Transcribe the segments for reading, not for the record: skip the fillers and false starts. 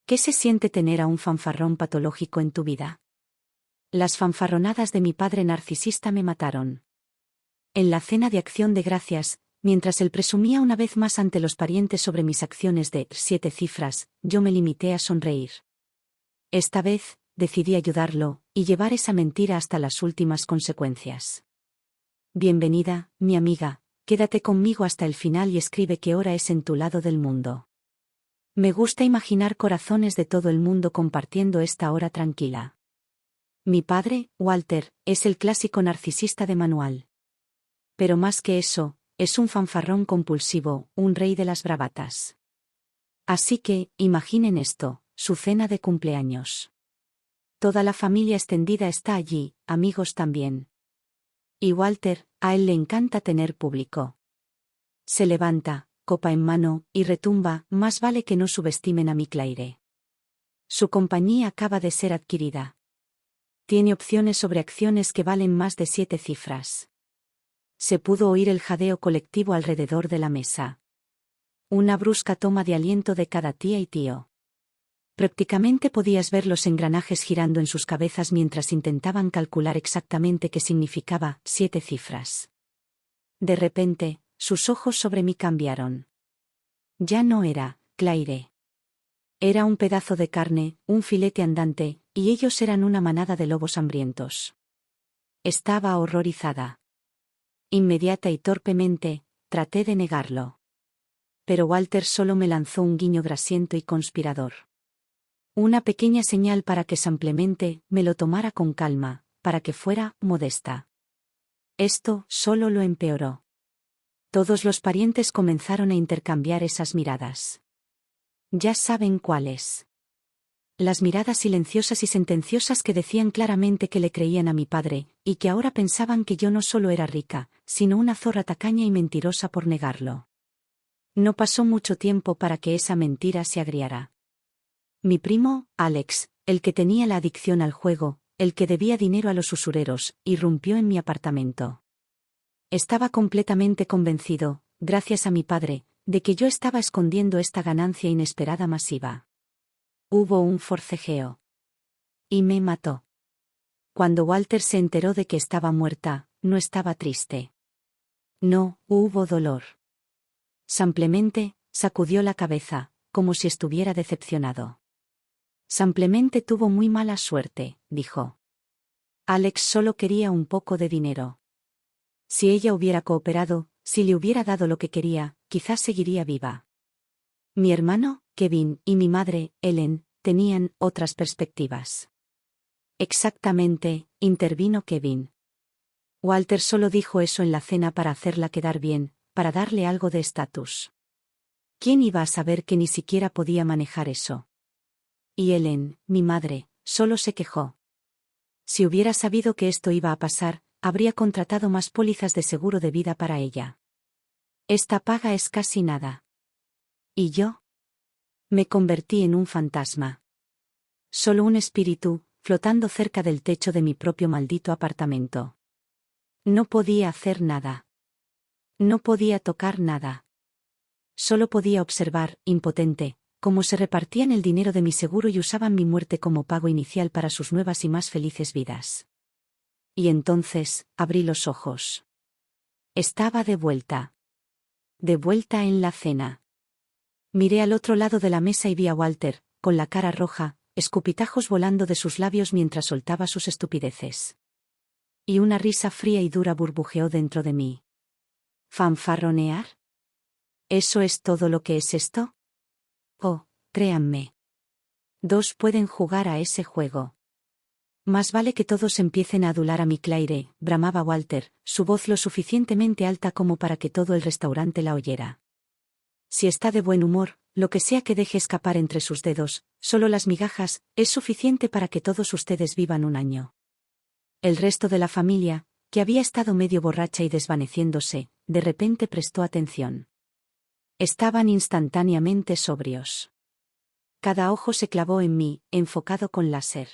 ¿Qué se siente tener a un fanfarrón patológico en tu vida? Las fanfarronadas de mi padre narcisista me mataron. En la cena de Acción de Gracias, mientras él presumía una vez más ante los parientes sobre mis acciones de 7 cifras, yo me limité a sonreír. Esta vez, decidí ayudarlo, y llevar esa mentira hasta las últimas consecuencias. Bienvenida, mi amiga, quédate conmigo hasta el final y escribe qué hora es en tu lado del mundo. Me gusta imaginar corazones de todo el mundo compartiendo esta hora tranquila. Mi padre, Walter, es el clásico narcisista de manual. Pero más que eso, es un fanfarrón compulsivo, un rey de las bravatas. Así que, imaginen esto, su cena de cumpleaños. Toda la familia extendida está allí, amigos también. Y Walter, a él le encanta tener público. Se levanta, copa en mano, y retumba, más vale que no subestimen a mi Claire. Su compañía acaba de ser adquirida. Tiene opciones sobre acciones que valen más de 7 cifras. Se pudo oír el jadeo colectivo alrededor de la mesa. Una brusca toma de aliento de cada tía y tío. Prácticamente podías ver los engranajes girando en sus cabezas mientras intentaban calcular exactamente qué significaba 7 cifras. De repente, sus ojos sobre mí cambiaron. Ya no era Claire. Era un pedazo de carne, un filete andante, y ellos eran una manada de lobos hambrientos. Estaba horrorizada. Inmediata y torpemente, traté de negarlo. Pero Walter solo me lanzó un guiño grasiento y conspirador. Una pequeña señal para que simplemente me lo tomara con calma, para que fuera modesta. Esto solo lo empeoró. Todos los parientes comenzaron a intercambiar esas miradas. Ya saben cuáles. Las miradas silenciosas y sentenciosas que decían claramente que le creían a mi padre, y que ahora pensaban que yo no solo era rica, sino una zorra tacaña y mentirosa por negarlo. No pasó mucho tiempo para que esa mentira se agriara. Mi primo, Alex, el que tenía la adicción al juego, el que debía dinero a los usureros, irrumpió en mi apartamento. Estaba completamente convencido, gracias a mi padre, de que yo estaba escondiendo esta ganancia inesperada masiva. Hubo un forcejeo. Y me mató. Cuando Walter se enteró de que estaba muerta, no estaba triste. No, hubo dolor. Simplemente, sacudió la cabeza, como si estuviera decepcionado. Simplemente tuvo muy mala suerte, dijo. Alex solo quería un poco de dinero. Si ella hubiera cooperado, si le hubiera dado lo que quería, quizás seguiría viva. Mi hermano, Kevin, y mi madre, Ellen, tenían otras perspectivas. Exactamente, intervino Kevin. Walter solo dijo eso en la cena para hacerla quedar bien, para darle algo de estatus. ¿Quién iba a saber que ni siquiera podía manejar eso? Y Ellen, mi madre, solo se quejó. Si hubiera sabido que esto iba a pasar, habría contratado más pólizas de seguro de vida para ella. Esta paga es casi nada. ¿Y yo? Me convertí en un fantasma. Solo un espíritu, flotando cerca del techo de mi propio maldito apartamento. No podía hacer nada. No podía tocar nada. Solo podía observar, impotente, cómo se repartían el dinero de mi seguro y usaban mi muerte como pago inicial para sus nuevas y más felices vidas. Y entonces, abrí los ojos. Estaba de vuelta. De vuelta en la cena. Miré al otro lado de la mesa y vi a Walter, con la cara roja, escupitajos volando de sus labios mientras soltaba sus estupideces. Y una risa fría y dura burbujeó dentro de mí. ¿Fanfarronear? ¿Eso es todo lo que es esto? Oh, créanme. 2 pueden jugar a ese juego. Más vale que todos empiecen a adular a mi Claire, bramaba Walter, su voz lo suficientemente alta como para que todo el restaurante la oyera. Si está de buen humor, lo que sea que deje escapar entre sus dedos, solo las migajas, es suficiente para que todos ustedes vivan un año. El resto de la familia, que había estado medio borracha y desvaneciéndose, de repente prestó atención. Estaban instantáneamente sobrios. Cada ojo se clavó en mí, enfocado con láser.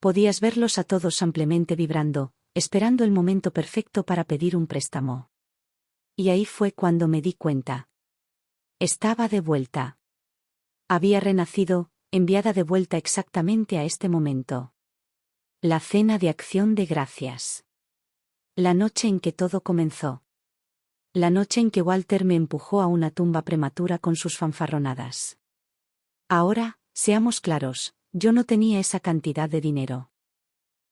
Podías verlos a todos ampliamente vibrando, esperando el momento perfecto para pedir un préstamo. Y ahí fue cuando me di cuenta. Estaba de vuelta. Había renacido, enviada de vuelta exactamente a este momento. La cena de acción de gracias. La noche en que todo comenzó. La noche en que Walter me empujó a una tumba prematura con sus fanfarronadas. Ahora, seamos claros, yo no tenía esa cantidad de dinero.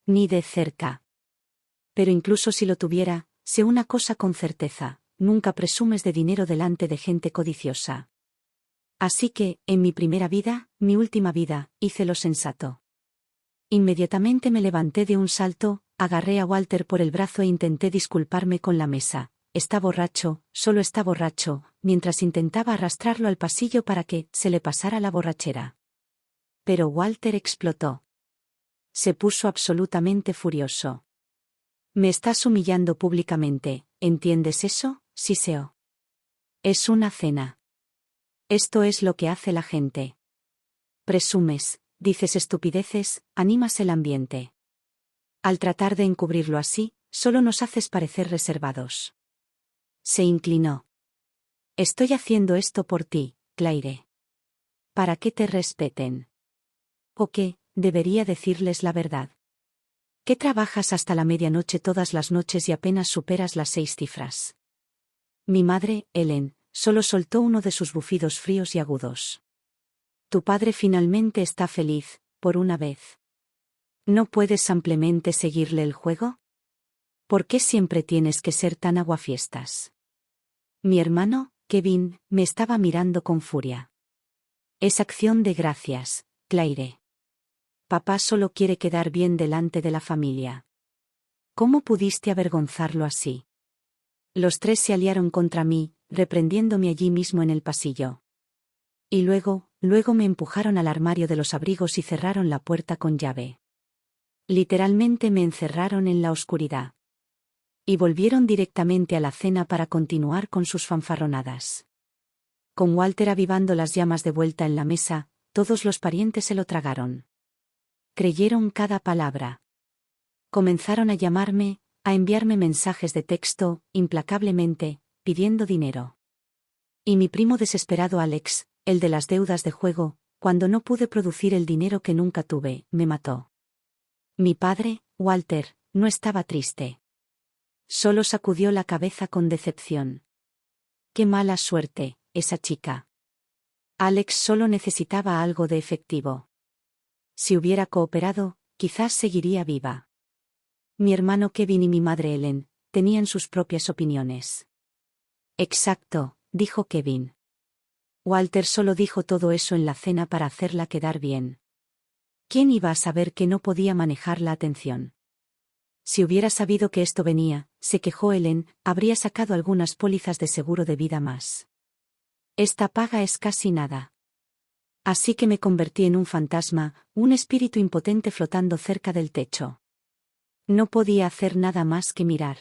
Ni de cerca. Pero incluso si lo tuviera, sé una cosa con certeza, nunca presumes de dinero delante de gente codiciosa. Así que, en mi primera vida, mi última vida, hice lo sensato. Inmediatamente me levanté de un salto, agarré a Walter por el brazo e intenté disculparme con la mesa. Está borracho, solo está borracho, mientras intentaba arrastrarlo al pasillo para que se le pasara la borrachera. Pero Walter explotó. Se puso absolutamente furioso. Me estás humillando públicamente, ¿entiendes eso, Siseo? Es una cena. Esto es lo que hace la gente. Presumes, dices estupideces, animas el ambiente. Al tratar de encubrirlo así, solo nos haces parecer reservados. Se inclinó. Estoy haciendo esto por ti, Claire. Para que te respeten. ¿O qué? Debería decirles la verdad. ¿Qué trabajas hasta la medianoche todas las noches y apenas superas las 6 cifras? Mi madre, Ellen, solo soltó uno de sus bufidos fríos y agudos. Tu padre finalmente está feliz, por una vez. ¿No puedes simplemente seguirle el juego? ¿Por qué siempre tienes que ser tan aguafiestas? Mi hermano, Kevin, me estaba mirando con furia. Es acción de gracias, Claire. Papá solo quiere quedar bien delante de la familia. ¿Cómo pudiste avergonzarlo así? Los tres se aliaron contra mí, reprendiéndome allí mismo en el pasillo. Y luego me empujaron al armario de los abrigos y cerraron la puerta con llave. Literalmente me encerraron en la oscuridad. Y volvieron directamente a la cena para continuar con sus fanfarronadas. Con Walter avivando las llamas de vuelta en la mesa, todos los parientes se lo tragaron. Creyeron cada palabra. Comenzaron a llamarme, a enviarme mensajes de texto, implacablemente, pidiendo dinero. Y mi primo desesperado Alex, el de las deudas de juego, cuando no pude producir el dinero que nunca tuve, me mató. Mi padre, Walter, no estaba triste. Solo sacudió la cabeza con decepción. Qué mala suerte, esa chica. Alex solo necesitaba algo de efectivo. Si hubiera cooperado, quizás seguiría viva. Mi hermano Kevin y mi madre Ellen tenían sus propias opiniones. Exacto, dijo Kevin. Walter solo dijo todo eso en la cena para hacerla quedar bien. ¿Quién iba a saber que no podía manejar la atención? Si hubiera sabido que esto venía, se quejó Ellen, habría sacado algunas pólizas de seguro de vida más. Esta paga es casi nada. Así que me convertí en un fantasma, un espíritu impotente flotando cerca del techo. No podía hacer nada más que mirar.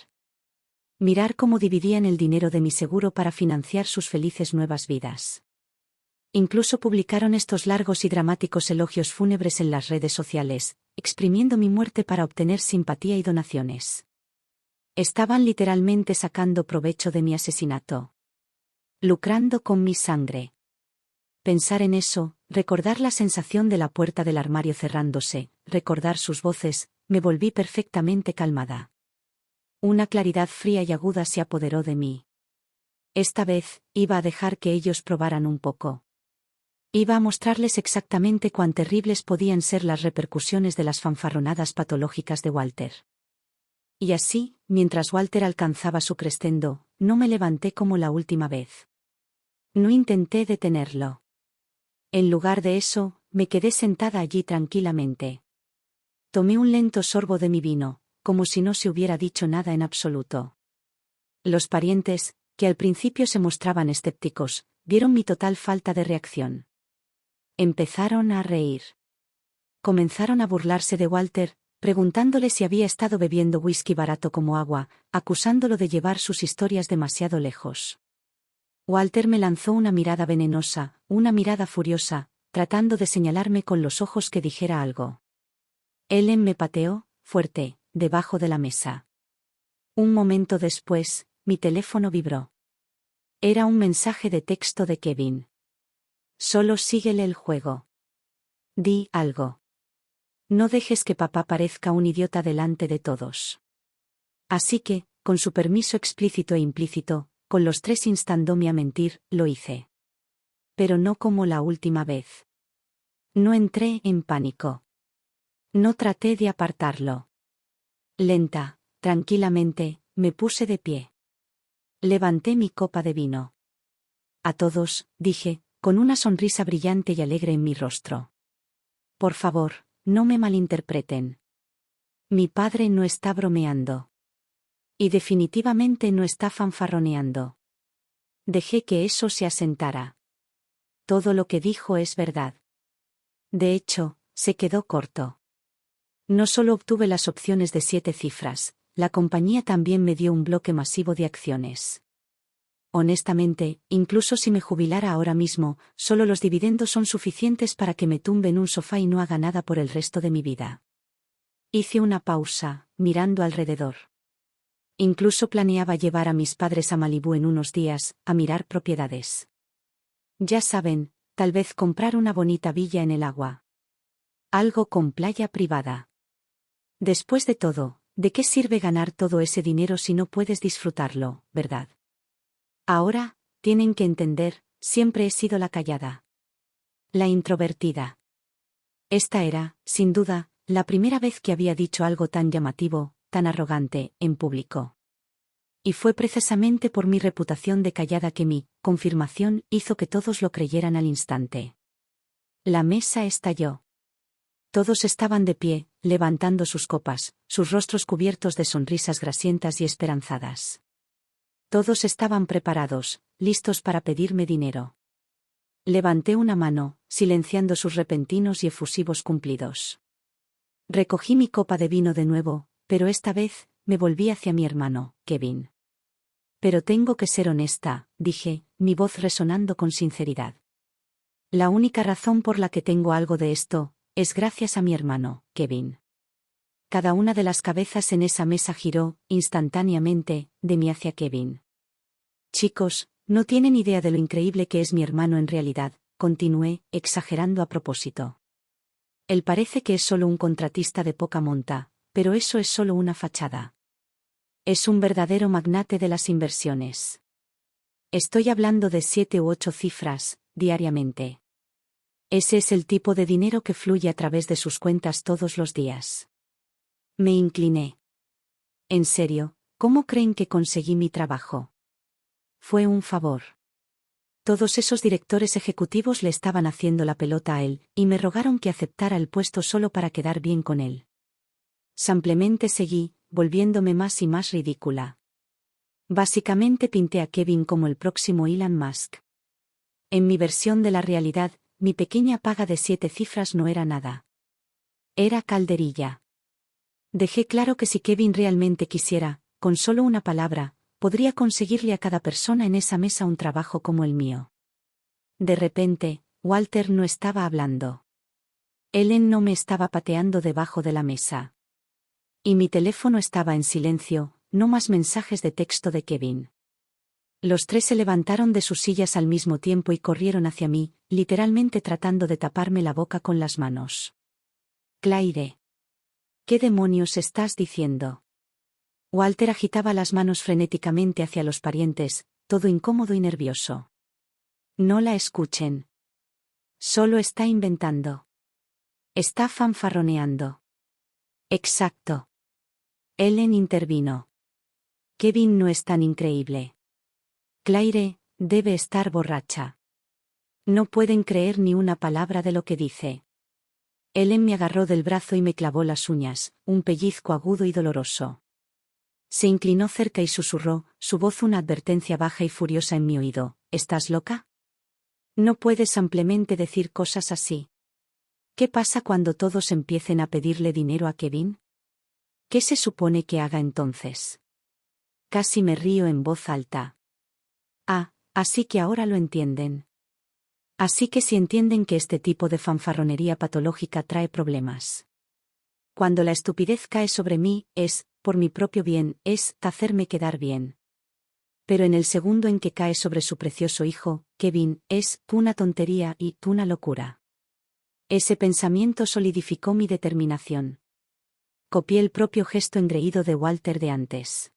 Mirar cómo dividían el dinero de mi seguro para financiar sus felices nuevas vidas. Incluso publicaron estos largos y dramáticos elogios fúnebres en las redes sociales, exprimiendo mi muerte para obtener simpatía y donaciones. Estaban literalmente sacando provecho de mi asesinato. Lucrando con mi sangre. Pensar en eso, recordar la sensación de la puerta del armario cerrándose, recordar sus voces, me volví perfectamente calmada. Una claridad fría y aguda se apoderó de mí. Esta vez, iba a dejar que ellos probaran un poco. Iba a mostrarles exactamente cuán terribles podían ser las repercusiones de las fanfarronadas patológicas de Walter. Y así, mientras Walter alcanzaba su crescendo, no me levanté como la última vez. No intenté detenerlo. En lugar de eso, me quedé sentada allí tranquilamente. Tomé un lento sorbo de mi vino, como si no se hubiera dicho nada en absoluto. Los parientes, que al principio se mostraban escépticos, vieron mi total falta de reacción. Empezaron a reír. Comenzaron a burlarse de Walter, preguntándole si había estado bebiendo whisky barato como agua, acusándolo de llevar sus historias demasiado lejos. Walter me lanzó una mirada venenosa, una mirada furiosa, tratando de señalarme con los ojos que dijera algo. Ellen me pateó, fuerte, debajo de la mesa. Un momento después, mi teléfono vibró. Era un mensaje de texto de Kevin. Solo síguele el juego. Di algo. No dejes que papá parezca un idiota delante de todos. Así que, con su permiso explícito e implícito, con los tres instándome a mentir, lo hice. Pero no como la última vez. No entré en pánico. No traté de apartarlo. Lenta, tranquilamente, me puse de pie. Levanté mi copa de vino. A todos, dije, con una sonrisa brillante y alegre en mi rostro. Por favor, no me malinterpreten. Mi padre no está bromeando. Y definitivamente no está fanfarroneando. Dejé que eso se asentara. Todo lo que dijo es verdad. De hecho, se quedó corto. No solo obtuve las opciones de 7 cifras, la compañía también me dio un bloque masivo de acciones. Honestamente, incluso si me jubilara ahora mismo, solo los dividendos son suficientes para que me tumbe en un sofá y no haga nada por el resto de mi vida. Hice una pausa, mirando alrededor. Incluso planeaba llevar a mis padres a Malibú en unos días, a mirar propiedades. Ya saben, tal vez comprar una bonita villa en el agua. Algo con playa privada. Después de todo, ¿de qué sirve ganar todo ese dinero si no puedes disfrutarlo, verdad? Ahora, tienen que entender, siempre he sido la callada. La introvertida. Esta era, sin duda, la primera vez que había dicho algo tan llamativo, tan arrogante, en público. Y fue precisamente por mi reputación de callada que mi confirmación hizo que todos lo creyeran al instante. La mesa estalló. Todos estaban de pie, levantando sus copas, sus rostros cubiertos de sonrisas grasientas y esperanzadas. Todos estaban preparados, listos para pedirme dinero. Levanté una mano, silenciando sus repentinos y efusivos cumplidos. Recogí mi copa de vino de nuevo, pero esta vez, me volví hacia mi hermano, Kevin. Pero tengo que ser honesta, dije, mi voz resonando con sinceridad. La única razón por la que tengo algo de esto, es gracias a mi hermano, Kevin. Cada una de las cabezas en esa mesa giró, instantáneamente, de mí hacia Kevin. Chicos, no tienen idea de lo increíble que es mi hermano en realidad, continué, exagerando a propósito. Él parece que es solo un contratista de poca monta, pero eso es solo una fachada. Es un verdadero magnate de las inversiones. Estoy hablando de 7 u 8 cifras, diariamente. Ese es el tipo de dinero que fluye a través de sus cuentas todos los días. Me incliné. En serio, ¿cómo creen que conseguí mi trabajo? Fue un favor. Todos esos directores ejecutivos le estaban haciendo la pelota a él, y me rogaron que aceptara el puesto solo para quedar bien con él. Simplemente seguí, volviéndome más y más ridícula. Básicamente pinté a Kevin como el próximo Elon Musk. En mi versión de la realidad, mi pequeña paga de 7 cifras no era nada. Era calderilla. Dejé claro que si Kevin realmente quisiera, con solo una palabra, podría conseguirle a cada persona en esa mesa un trabajo como el mío. De repente, Walter no estaba hablando. Ellen no me estaba pateando debajo de la mesa. Y mi teléfono estaba en silencio, no más mensajes de texto de Kevin. Los tres se levantaron de sus sillas al mismo tiempo y corrieron hacia mí, literalmente tratando de taparme la boca con las manos. Claire. ¿Qué demonios estás diciendo? Walter agitaba las manos frenéticamente hacia los parientes, todo incómodo y nervioso. No la escuchen. Solo está inventando. Está fanfarroneando. Exacto. Ellen intervino. Kevin no es tan increíble. Claire, debe estar borracha. No pueden creer ni una palabra de lo que dice. Ellen me agarró del brazo y me clavó las uñas, un pellizco agudo y doloroso. Se inclinó cerca y susurró, su voz una advertencia baja y furiosa en mi oído. ¿Estás loca? No puedes simplemente decir cosas así. ¿Qué pasa cuando todos empiecen a pedirle dinero a Kevin? ¿Qué se supone que haga entonces? Casi me río en voz alta. Ah, así que ahora lo entienden. Así que si entienden que este tipo de fanfarronería patológica trae problemas. Cuando la estupidez cae sobre mí, es, por mi propio bien, es hacerme quedar bien. Pero en el segundo en que cae sobre su precioso hijo, Kevin, es una tontería y una locura. Ese pensamiento solidificó mi determinación. Copié el propio gesto engreído de Walter de antes.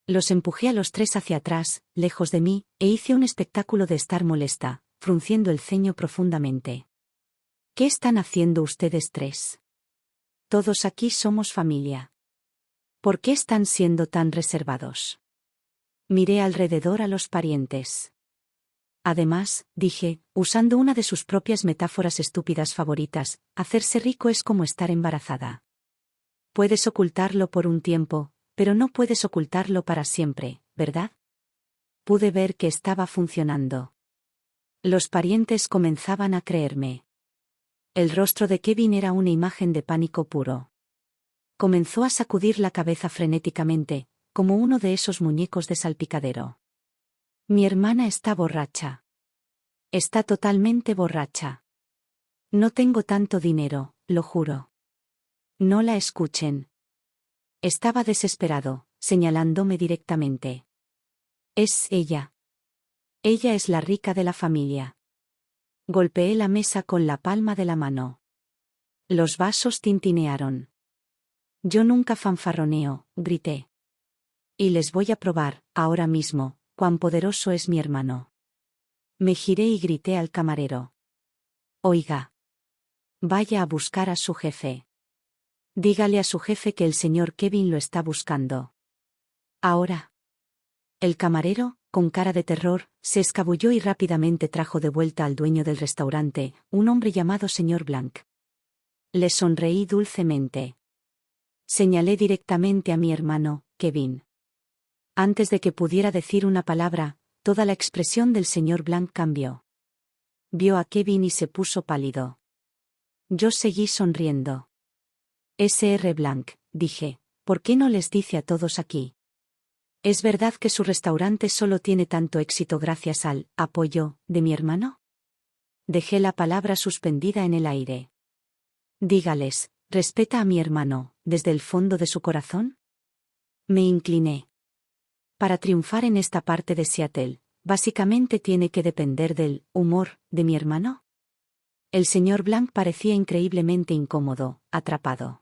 Los empujé a los tres hacia atrás, lejos de mí, e hice un espectáculo de estar molesta, frunciendo el ceño profundamente. ¿Qué están haciendo ustedes tres? Todos aquí somos familia. ¿Por qué están siendo tan reservados? Miré alrededor a los parientes. Además, dije, usando una de sus propias metáforas estúpidas favoritas, hacerse rico es como estar embarazada. Puedes ocultarlo por un tiempo, pero no puedes ocultarlo para siempre, ¿verdad? Pude ver que estaba funcionando. Los parientes comenzaban a creerme. El rostro de Kevin era una imagen de pánico puro. Comenzó a sacudir la cabeza frenéticamente, como uno de esos muñecos de salpicadero. Mi hermana está borracha. Está totalmente borracha. No tengo tanto dinero, lo juro. No la escuchen. Estaba desesperado, señalándome directamente. Es ella. Ella es la rica de la familia. Golpeé la mesa con la palma de la mano. Los vasos tintinearon. Yo nunca fanfarroneo, grité. Y les voy a probar, ahora mismo, cuán poderoso es mi hermano. Me giré y grité al camarero. Oiga. Vaya a buscar a su jefe. Dígale a su jefe que el señor Kevin lo está buscando. Ahora. El camarero, con cara de terror, se escabulló y rápidamente trajo de vuelta al dueño del restaurante, un hombre llamado señor Blanc. Le sonreí dulcemente. Señalé directamente a mi hermano, Kevin. Antes de que pudiera decir una palabra, toda la expresión del señor Blanc cambió. Vio a Kevin y se puso pálido. Yo seguí sonriendo. Sr. Blanc, dije, ¿por qué no les dice a todos aquí? ¿Es verdad que su restaurante solo tiene tanto éxito gracias al apoyo de mi hermano? Dejé la palabra suspendida en el aire. Dígales, ¿respeta a mi hermano, desde el fondo de su corazón? Me incliné. Para triunfar en esta parte de Seattle, básicamente tiene que depender del humor de mi hermano. El señor Blanc parecía increíblemente incómodo, atrapado.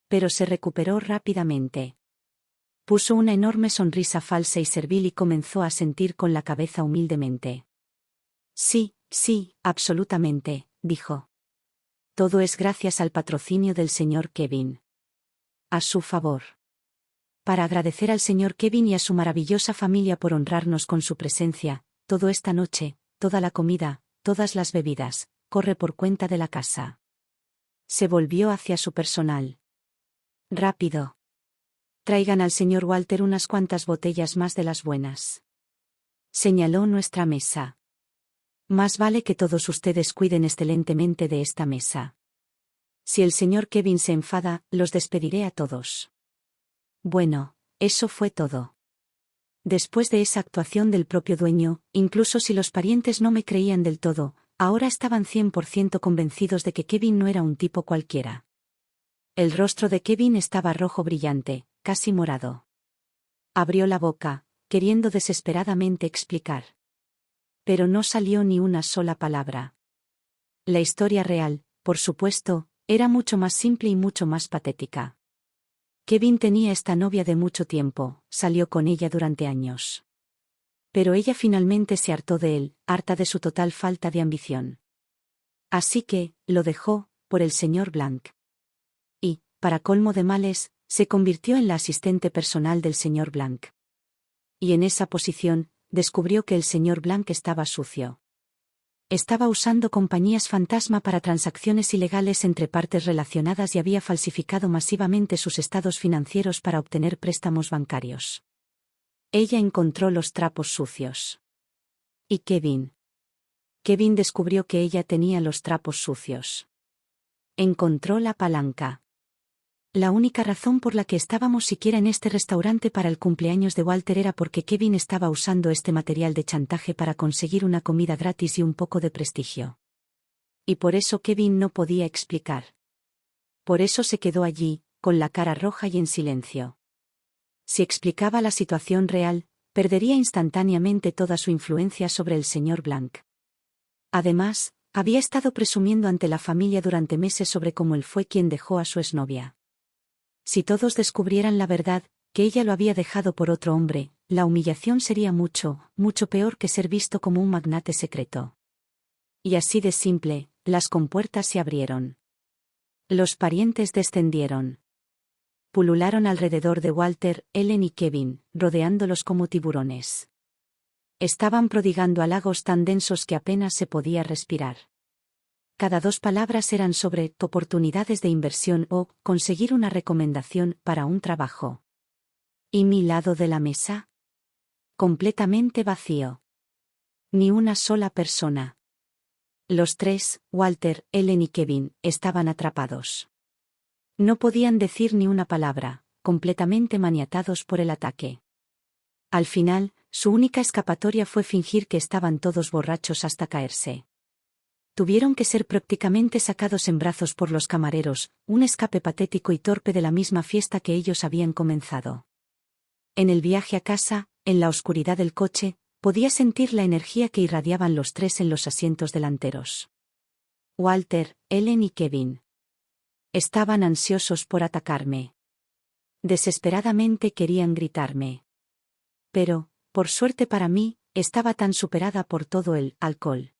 Pero se recuperó rápidamente. Puso una enorme sonrisa falsa y servil y comenzó a asentir con la cabeza humildemente. Sí, absolutamente, dijo. Todo es gracias al patrocinio del señor Kevin. A su favor. Para agradecer al señor Kevin y a su maravillosa familia por honrarnos con su presencia, todo esta noche, toda la comida, todas las bebidas, corre por cuenta de la casa. Se volvió hacia su personal. Rápido. Traigan al señor Walter unas cuantas botellas más de las buenas. Señaló nuestra mesa. Más vale que todos ustedes cuiden excelentemente de esta mesa. Si el señor Kevin se enfada, los despediré a todos. Bueno, eso fue todo. Después de esa actuación del propio dueño, incluso si los parientes no me creían del todo, ahora estaban 100% convencidos de que Kevin no era un tipo cualquiera. El rostro de Kevin estaba rojo brillante, casi morado. Abrió la boca, queriendo desesperadamente explicar. Pero no salió ni una sola palabra. La historia real, por supuesto, era mucho más simple y mucho más patética. Kevin tenía esta novia de mucho tiempo, salió con ella durante años. Pero ella finalmente se hartó de él, harta de su total falta de ambición. Así que, lo dejó, por el señor Blanc. Y, para colmo de males, se convirtió en la asistente personal del señor Blanc. Y en esa posición, descubrió que el señor Blanc estaba sucio. Estaba usando compañías fantasma para transacciones ilegales entre partes relacionadas y había falsificado masivamente sus estados financieros para obtener préstamos bancarios. Ella encontró los trapos sucios. ¿Y Kevin? Kevin descubrió que ella tenía los trapos sucios. Encontró la palanca. La única razón por la que estábamos siquiera en este restaurante para el cumpleaños de Walter era porque Kevin estaba usando este material de chantaje para conseguir una comida gratis y un poco de prestigio. Y por eso Kevin no podía explicar. Por eso se quedó allí, con la cara roja y en silencio. Si explicaba la situación real, perdería instantáneamente toda su influencia sobre el señor Blanc. Además, había estado presumiendo ante la familia durante meses sobre cómo él fue quien dejó a su exnovia. Si todos descubrieran la verdad, que ella lo había dejado por otro hombre, la humillación sería mucho, mucho peor que ser visto como un magnate secreto. Y así de simple, las compuertas se abrieron. Los parientes descendieron. Pulularon alrededor de Walter, Ellen y Kevin, rodeándolos como tiburones. Estaban prodigando halagos tan densos que apenas se podía respirar. Cada 2 palabras eran sobre oportunidades de inversión o conseguir una recomendación para un trabajo. ¿Y mi lado de la mesa? Completamente vacío. Ni una sola persona. Los 3, Walter, Ellen y Kevin, estaban atrapados. No podían decir ni una palabra, completamente maniatados por el ataque. Al final, su única escapatoria fue fingir que estaban todos borrachos hasta caerse. Tuvieron que ser prácticamente sacados en brazos por los camareros, un escape patético y torpe de la misma fiesta que ellos habían comenzado. En el viaje a casa, en la oscuridad del coche, podía sentir la energía que irradiaban los 3 en los asientos delanteros. Walter, Ellen y Kevin. Estaban ansiosos por atacarme. Desesperadamente querían gritarme. Pero, por suerte para mí, estaba tan superada por todo el alcohol.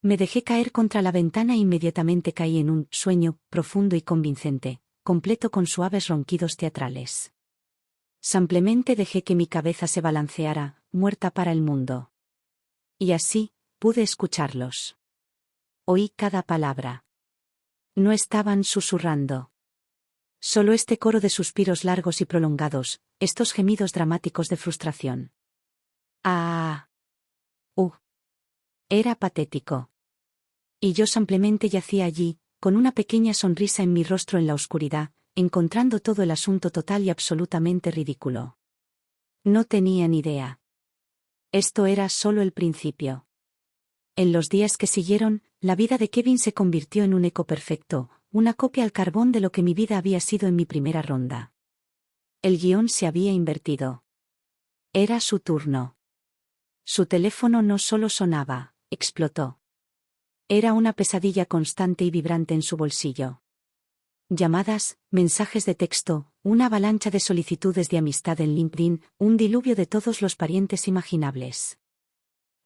Me dejé caer contra la ventana e inmediatamente caí en un sueño profundo y convincente, completo con suaves ronquidos teatrales. Simplemente dejé que mi cabeza se balanceara, muerta para el mundo. Y así, pude escucharlos. Oí cada palabra. No estaban susurrando. Solo este coro de suspiros largos y prolongados, estos gemidos dramáticos de frustración. ¡Ah! Era patético. Y yo simplemente yacía allí, con una pequeña sonrisa en mi rostro en la oscuridad, encontrando todo el asunto total y absolutamente ridículo. No tenía ni idea. Esto era solo el principio. En los días que siguieron, la vida de Kevin se convirtió en un eco perfecto, una copia al carbón de lo que mi vida había sido en mi primera ronda. El guión se había invertido. Era su turno. Su teléfono no solo sonaba, explotó. Era una pesadilla constante y vibrante en su bolsillo. Llamadas, mensajes de texto, una avalancha de solicitudes de amistad en LinkedIn, un diluvio de todos los parientes imaginables.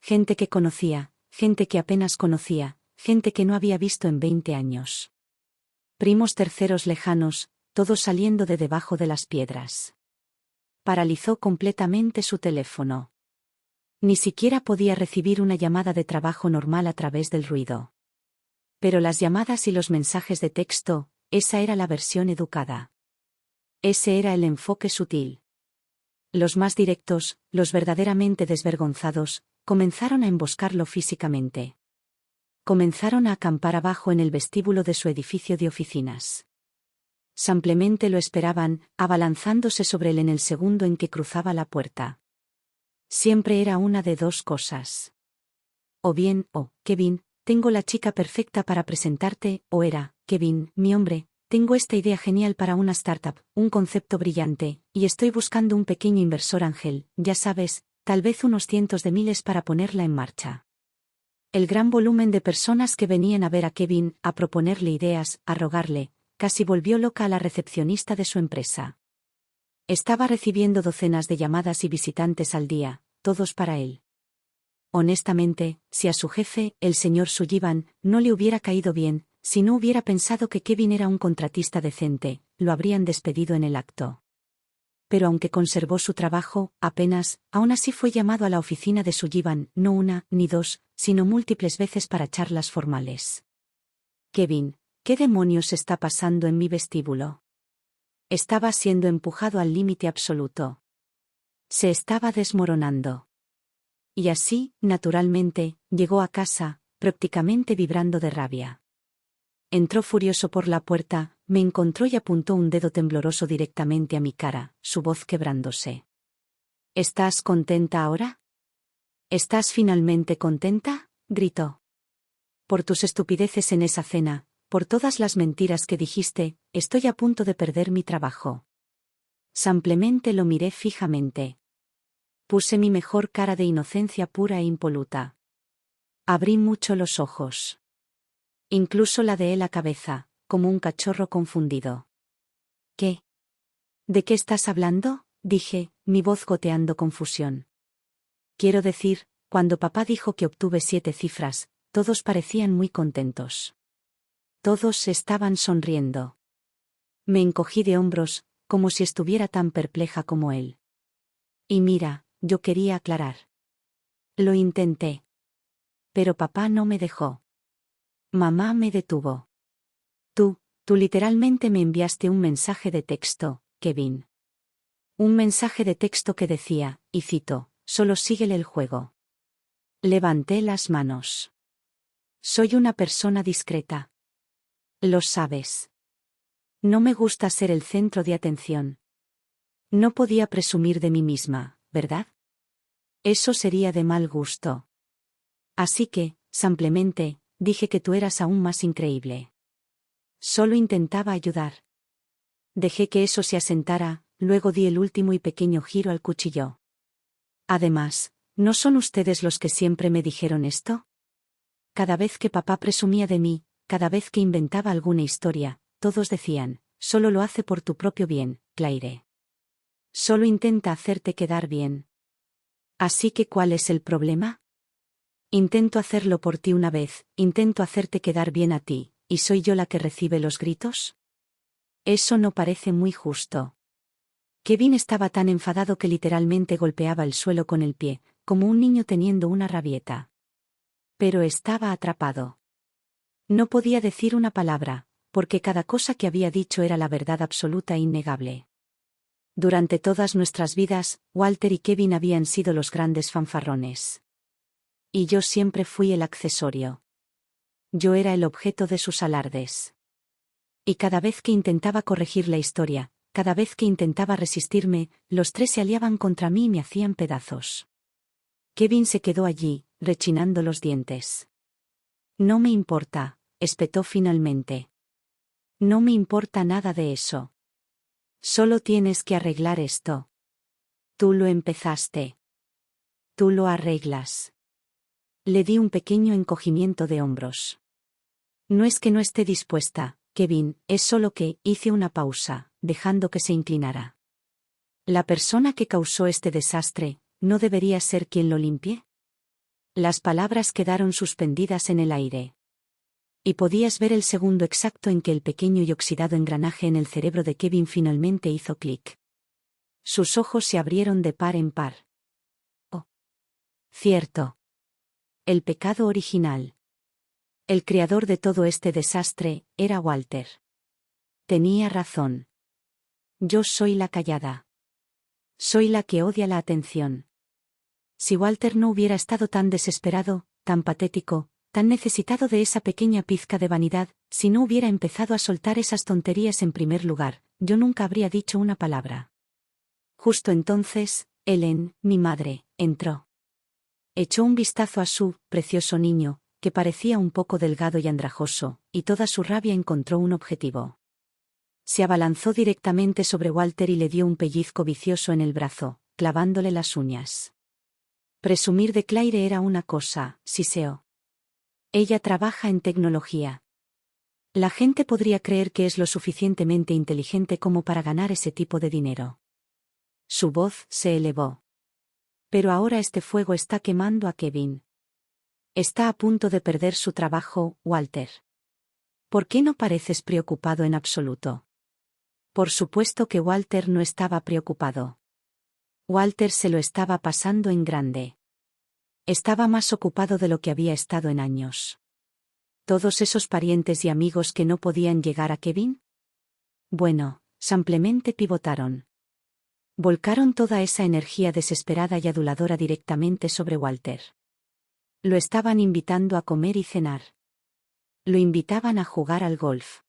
Gente que conocía, gente que apenas conocía, gente que no había visto en 20 años. Primos terceros lejanos, todos saliendo de debajo de las piedras. Paralizó completamente su teléfono. Ni siquiera podía recibir una llamada de trabajo normal a través del ruido. Pero las llamadas y los mensajes de texto, esa era la versión educada. Ese era el enfoque sutil. Los más directos, los verdaderamente desvergonzados, comenzaron a emboscarlo físicamente. Comenzaron a acampar abajo en el vestíbulo de su edificio de oficinas. Simplemente lo esperaban, abalanzándose sobre él en el segundo en que cruzaba la puerta. Siempre era una de 2 cosas. O bien, Kevin, tengo la chica perfecta para presentarte, o era, Kevin, mi hombre, tengo esta idea genial para una startup, un concepto brillante, y estoy buscando un pequeño inversor ángel, ya sabes, tal vez unos cientos de miles para ponerla en marcha. El gran volumen de personas que venían a ver a Kevin, a proponerle ideas, a rogarle, casi volvió loca a la recepcionista de su empresa. Estaba recibiendo docenas de llamadas y visitantes al día, todos para él. Honestamente, si a su jefe, el señor Sullivan, no le hubiera caído bien, si no hubiera pensado que Kevin era un contratista decente, lo habrían despedido en el acto. Pero aunque conservó su trabajo, aún así fue llamado a la oficina de Sullivan, no una, ni 2, sino múltiples veces para charlas formales. Kevin, ¿qué demonios está pasando en mi vestíbulo? Estaba siendo empujado al límite absoluto. Se estaba desmoronando. Y así, naturalmente, llegó a casa, prácticamente vibrando de rabia. Entró furioso por la puerta, me encontró y apuntó un dedo tembloroso directamente a mi cara, su voz quebrándose. ¿Estás contenta ahora? ¿Estás finalmente contenta?, gritó. Por tus estupideces en esa cena, por todas las mentiras que dijiste, estoy a punto de perder mi trabajo. Simplemente lo miré fijamente. Puse mi mejor cara de inocencia pura e impoluta. Abrí mucho los ojos. Incluso ladeé la cabeza, como un cachorro confundido. ¿Qué? ¿De qué estás hablando?, dije, mi voz goteando confusión. Quiero decir, cuando papá dijo que obtuve 7 cifras, todos parecían muy contentos. Todos estaban sonriendo. Me encogí de hombros, como si estuviera tan perpleja como él. Y mira, yo quería aclarar. Lo intenté. Pero papá no me dejó. Mamá me detuvo. Tú literalmente me enviaste un mensaje de texto, Kevin. Un mensaje de texto que decía, y cito, solo síguele el juego. Levanté las manos. Soy una persona discreta. Lo sabes. No me gusta ser el centro de atención. No podía presumir de mí misma, ¿verdad? Eso sería de mal gusto. Así que, simplemente, dije que tú eras aún más increíble. Solo intentaba ayudar. Dejé que eso se asentara, luego di el último y pequeño giro al cuchillo. Además, ¿no son ustedes los que siempre me dijeron esto? Cada vez que papá presumía de mí, cada vez que inventaba alguna historia, todos decían, solo lo hace por tu propio bien, Claire. Solo intenta hacerte quedar bien. Así que ¿cuál es el problema? Intento hacerlo por ti una vez, intento hacerte quedar bien a ti, ¿y soy yo la que recibe los gritos? Eso no parece muy justo. Kevin estaba tan enfadado que literalmente golpeaba el suelo con el pie, como un niño teniendo una rabieta. Pero estaba atrapado. No podía decir una palabra, porque cada cosa que había dicho era la verdad absoluta e innegable. Durante todas nuestras vidas, Walter y Kevin habían sido los grandes fanfarrones. Y yo siempre fui el accesorio. Yo era el objeto de sus alardes. Y cada vez que intentaba corregir la historia, cada vez que intentaba resistirme, los tres se aliaban contra mí y me hacían pedazos. Kevin se quedó allí, rechinando los dientes. No me importa, espetó finalmente. No me importa nada de eso. Solo tienes que arreglar esto. Tú lo empezaste. Tú lo arreglas. Le di un pequeño encogimiento de hombros. No es que no esté dispuesta, Kevin, es solo que hice una pausa, dejando que se inclinara. ¿La persona que causó este desastre, no debería ser quien lo limpie? Las palabras quedaron suspendidas en el aire. Y podías ver el segundo exacto en que el pequeño y oxidado engranaje en el cerebro de Kevin finalmente hizo clic. Sus ojos se abrieron de par en par. Oh. Cierto. El pecado original. El creador de todo este desastre, era Walter. Tenía razón. Yo soy la callada. Soy la que odia la atención. Si Walter no hubiera estado tan desesperado, tan patético, tan necesitado de esa pequeña pizca de vanidad, si no hubiera empezado a soltar esas tonterías en primer lugar, yo nunca habría dicho una palabra. Justo entonces, Ellen, mi madre, entró. Echó un vistazo a su precioso niño, que parecía un poco delgado y andrajoso, y toda su rabia encontró un objetivo. Se abalanzó directamente sobre Walter y le dio un pellizco vicioso en el brazo, clavándole las uñas. Presumir de Claire era una cosa, siseó. Ella trabaja en tecnología. La gente podría creer que es lo suficientemente inteligente como para ganar ese tipo de dinero. Su voz se elevó. Pero ahora este fuego está quemando a Kevin. Está a punto de perder su trabajo, Walter. ¿Por qué no pareces preocupado en absoluto? Por supuesto que Walter no estaba preocupado. Walter se lo estaba pasando en grande. Estaba más ocupado de lo que había estado en años. ¿Todos esos parientes y amigos que no podían llegar a Kevin? Bueno, simplemente pivotaron. Volcaron toda esa energía desesperada y aduladora directamente sobre Walter. Lo estaban invitando a comer y cenar. Lo invitaban a jugar al golf.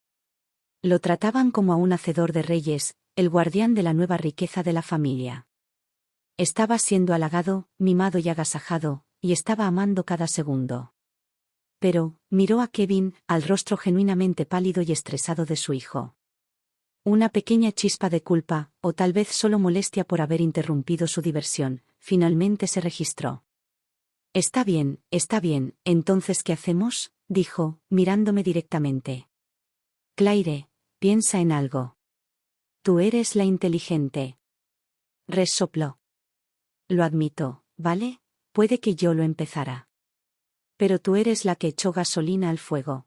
Lo trataban como a un hacedor de reyes, el guardián de la nueva riqueza de la familia. Estaba siendo halagado, mimado y agasajado, y estaba amando cada segundo. Pero, miró a Kevin, al rostro genuinamente pálido y estresado de su hijo. Una pequeña chispa de culpa, o tal vez solo molestia por haber interrumpido su diversión, finalmente se registró. Está bien, entonces ¿qué hacemos?, dijo, mirándome directamente. Claire, piensa en algo. Tú eres la inteligente. Resopló. Lo admito, ¿vale? Puede que yo lo empezara. Pero tú eres la que echó gasolina al fuego.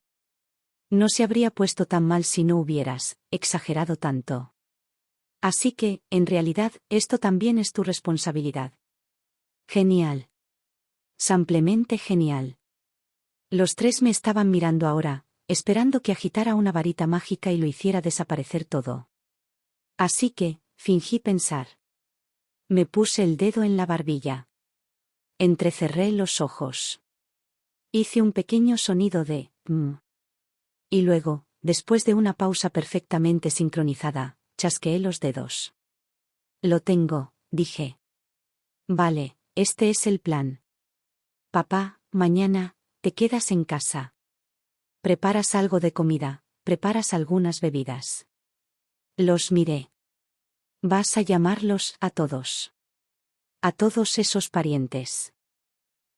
No se habría puesto tan mal si no hubieras exagerado tanto. Así que, en realidad, esto también es tu responsabilidad. Genial. Simplemente genial. Los tres me estaban mirando ahora, esperando que agitara una varita mágica y lo hiciera desaparecer todo. Así que, fingí pensar. Me puse el dedo en la barbilla. Entrecerré los ojos. Hice un pequeño sonido de Y luego, después de una pausa perfectamente sincronizada, chasqueé los dedos. Lo tengo, dije. Vale, este es el plan. Papá, mañana, te quedas en casa. Preparas algo de comida, preparas algunas bebidas. Los miré. Vas a llamarlos a todos. A todos esos parientes.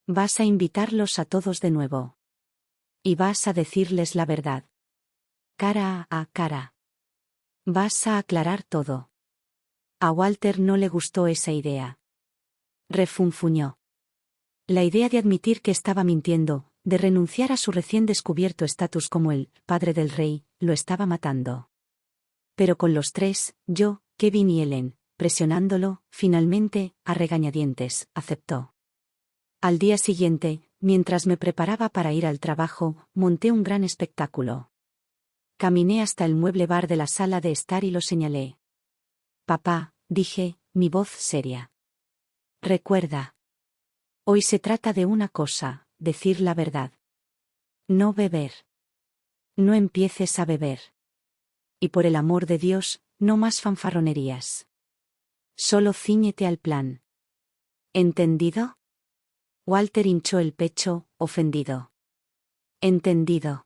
Vas a invitarlos a todos de nuevo. Y vas a decirles la verdad. Cara a cara. Vas a aclarar todo. A Walter no le gustó esa idea. Refunfuñó. La idea de admitir que estaba mintiendo, de renunciar a su recién descubierto estatus como el padre del rey, lo estaba matando. Pero con los tres, yo, Kevin y Ellen, presionándolo, finalmente, a regañadientes, aceptó. Al día siguiente, mientras me preparaba para ir al trabajo, monté un gran espectáculo. Caminé hasta el mueble bar de la sala de estar y lo señalé. Papá, dije, mi voz seria. Recuerda. Hoy se trata de una cosa, decir la verdad. No beber. No empieces a beber. Y por el amor de Dios, no más fanfarronerías. Solo cíñete al plan. ¿Entendido? Walter hinchó el pecho, ofendido. Entendido.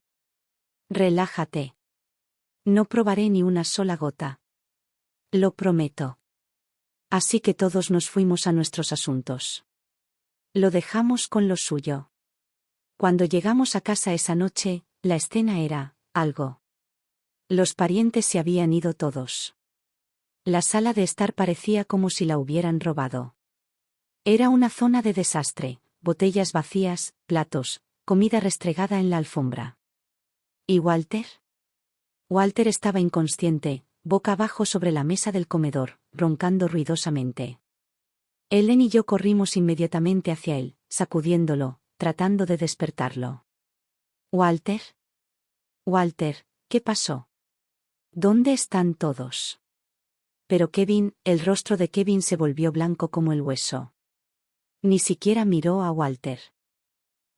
Relájate. No probaré ni una sola gota. Lo prometo. Así que todos nos fuimos a nuestros asuntos. Lo dejamos con lo suyo. Cuando llegamos a casa esa noche, la escena era algo. Los parientes se habían ido todos. La sala de estar parecía como si la hubieran robado. Era una zona de desastre, botellas vacías, platos, comida restregada en la alfombra. ¿Y Walter? Walter estaba inconsciente, boca abajo sobre la mesa del comedor, roncando ruidosamente. Ellen y yo corrimos inmediatamente hacia él, sacudiéndolo, tratando de despertarlo. ¿Walter? Walter, ¿qué pasó? ¿Dónde están todos? Pero Kevin, el rostro de Kevin se volvió blanco como el hueso. Ni siquiera miró a Walter.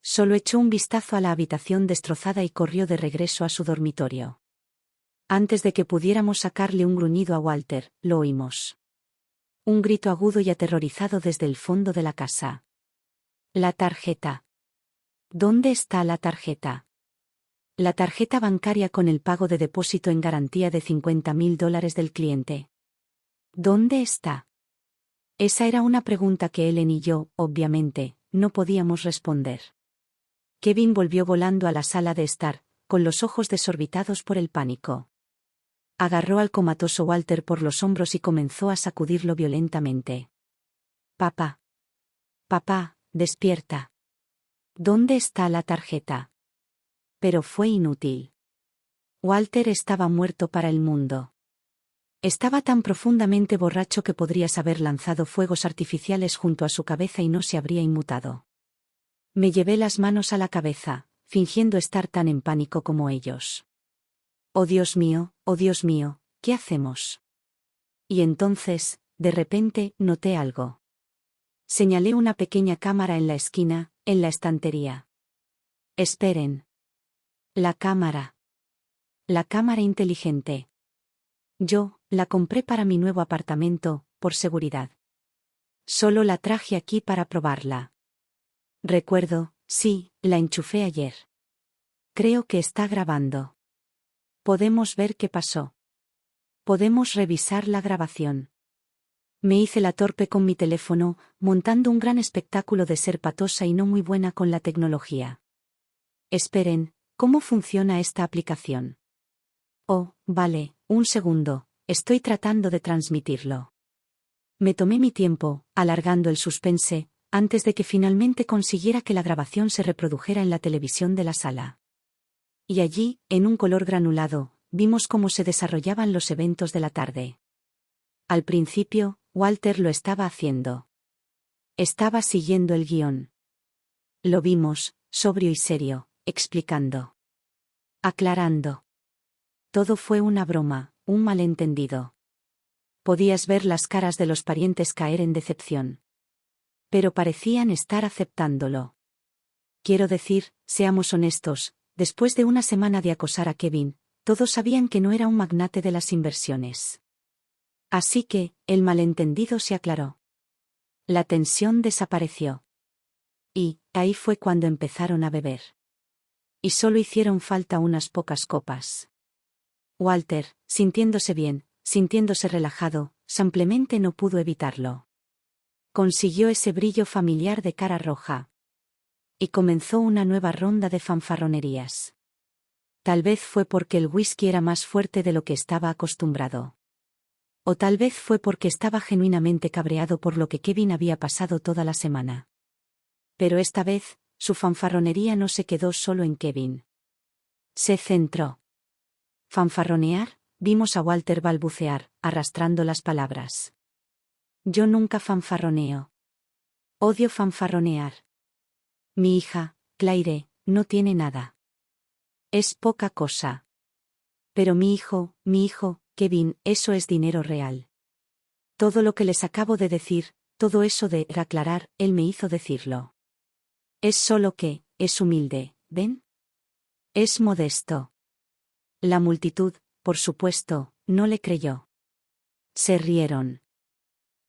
Solo echó un vistazo a la habitación destrozada y corrió de regreso a su dormitorio. Antes de que pudiéramos sacarle un gruñido a Walter, lo oímos. Un grito agudo y aterrorizado desde el fondo de la casa. La tarjeta. ¿Dónde está la tarjeta? La tarjeta bancaria con el pago de depósito en garantía de $50,000 del cliente. ¿Dónde está? Esa era una pregunta que Ellen y yo, obviamente, no podíamos responder. Kevin volvió volando a la sala de estar, con los ojos desorbitados por el pánico. Agarró al comatoso Walter por los hombros y comenzó a sacudirlo violentamente. Papá. Papá, despierta. ¿Dónde está la tarjeta? Pero fue inútil. Walter estaba muerto para el mundo. Estaba tan profundamente borracho que podrías haber lanzado fuegos artificiales junto a su cabeza y no se habría inmutado. Me llevé las manos a la cabeza, fingiendo estar tan en pánico como ellos. Oh Dios mío, ¿qué hacemos? Y entonces, de repente, noté algo. Señalé una pequeña cámara en la esquina, en la estantería. Esperen. La cámara. La cámara inteligente. Yo, la compré para mi nuevo apartamento, por seguridad. Solo la traje aquí para probarla. Recuerdo, sí, la enchufé ayer. Creo que está grabando. Podemos ver qué pasó. Podemos revisar la grabación. Me hice la torpe con mi teléfono, montando un gran espectáculo de ser patosa y no muy buena con la tecnología. Esperen, ¿cómo funciona esta aplicación? Oh, vale, un segundo, estoy tratando de transmitirlo. Me tomé mi tiempo, alargando el suspense, antes de que finalmente consiguiera que la grabación se reprodujera en la televisión de la sala. Y allí, en un color granulado, vimos cómo se desarrollaban los eventos de la tarde. Al principio, Walter lo estaba haciendo. Estaba siguiendo el guión. Lo vimos, sobrio y serio, explicando. Aclarando. Todo fue una broma, un malentendido. Podías ver las caras de los parientes caer en decepción. Pero parecían estar aceptándolo. Quiero decir, seamos honestos, después de una semana de acosar a Kevin, todos sabían que no era un magnate de las inversiones. Así que, el malentendido se aclaró. La tensión desapareció. Y, ahí fue cuando empezaron a beber. Y solo hicieron falta unas pocas copas. Walter, sintiéndose bien, sintiéndose relajado, simplemente no pudo evitarlo. Consiguió ese brillo familiar de cara roja. Y comenzó una nueva ronda de fanfarronerías. Tal vez fue porque el whisky era más fuerte de lo que estaba acostumbrado. O tal vez fue porque estaba genuinamente cabreado por lo que Kevin había pasado toda la semana. Pero esta vez, su fanfarronería no se quedó solo en Kevin. Se centró. ¿Fanfarronear? Vimos a Walter balbucear, arrastrando las palabras. Yo nunca fanfarroneo. Odio fanfarronear. Mi hija, Claire, no tiene nada. Es poca cosa. Pero mi hijo, Kevin, eso es dinero real. Todo lo que les acabo de decir, todo eso de aclarar, él me hizo decirlo. Es solo que, es humilde, ¿ven? Es modesto. La multitud, por supuesto, no le creyó. Se rieron.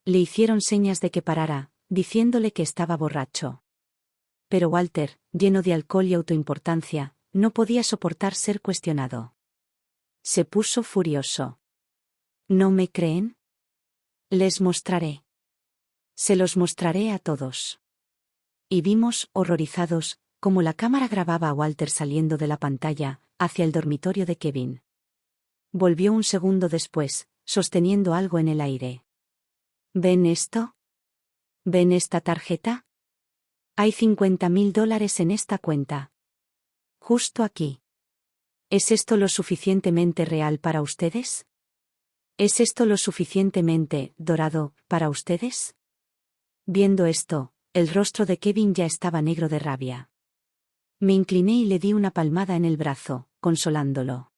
Le hicieron señas de que parara, diciéndole que estaba borracho. Pero Walter, lleno de alcohol y autoimportancia, no podía soportar ser cuestionado. Se puso furioso. ¿No me creen? Les mostraré. Se los mostraré a todos. Y vimos, horrorizados, cómo la cámara grababa a Walter saliendo de la pantalla, hacia el dormitorio de Kevin. Volvió un segundo después, sosteniendo algo en el aire. ¿Ven esto? ¿Ven esta tarjeta? Hay $50,000 en esta cuenta. Justo aquí. ¿Es esto lo suficientemente real para ustedes? ¿Es esto lo suficientemente dorado para ustedes? Viendo esto, el rostro de Kevin ya estaba negro de rabia. Me incliné y le di una palmada en el brazo, consolándolo.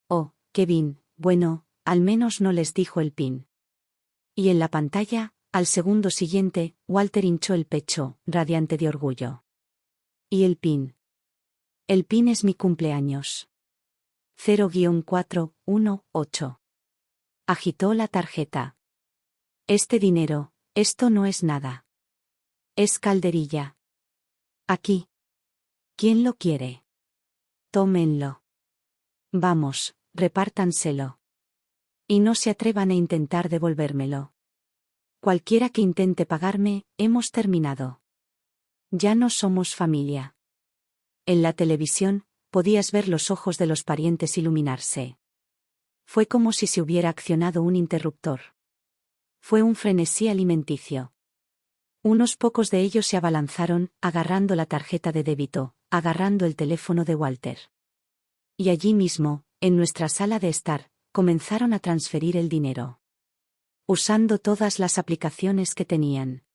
Oh, Kevin, bueno, al menos no les dijo el PIN. Y en la pantalla, al segundo siguiente, Walter hinchó el pecho, radiante de orgullo. ¿Y el PIN? El PIN es mi cumpleaños. 0-418. Agitó la tarjeta. Este dinero, esto no es nada. Es calderilla. Aquí. ¿Quién lo quiere? Tómenlo. Vamos, repártanselo. Y no se atrevan a intentar devolvérmelo. Cualquiera que intente pagarme, hemos terminado. Ya no somos familia. En la televisión, podías ver los ojos de los parientes iluminarse. Fue como si se hubiera accionado un interruptor. Fue un frenesí alimenticio. Unos pocos de ellos se abalanzaron, agarrando la tarjeta de débito, agarrando el teléfono de Walter. Y allí mismo, en nuestra sala de estar, comenzaron a transferir el dinero. Usando todas las aplicaciones que tenían.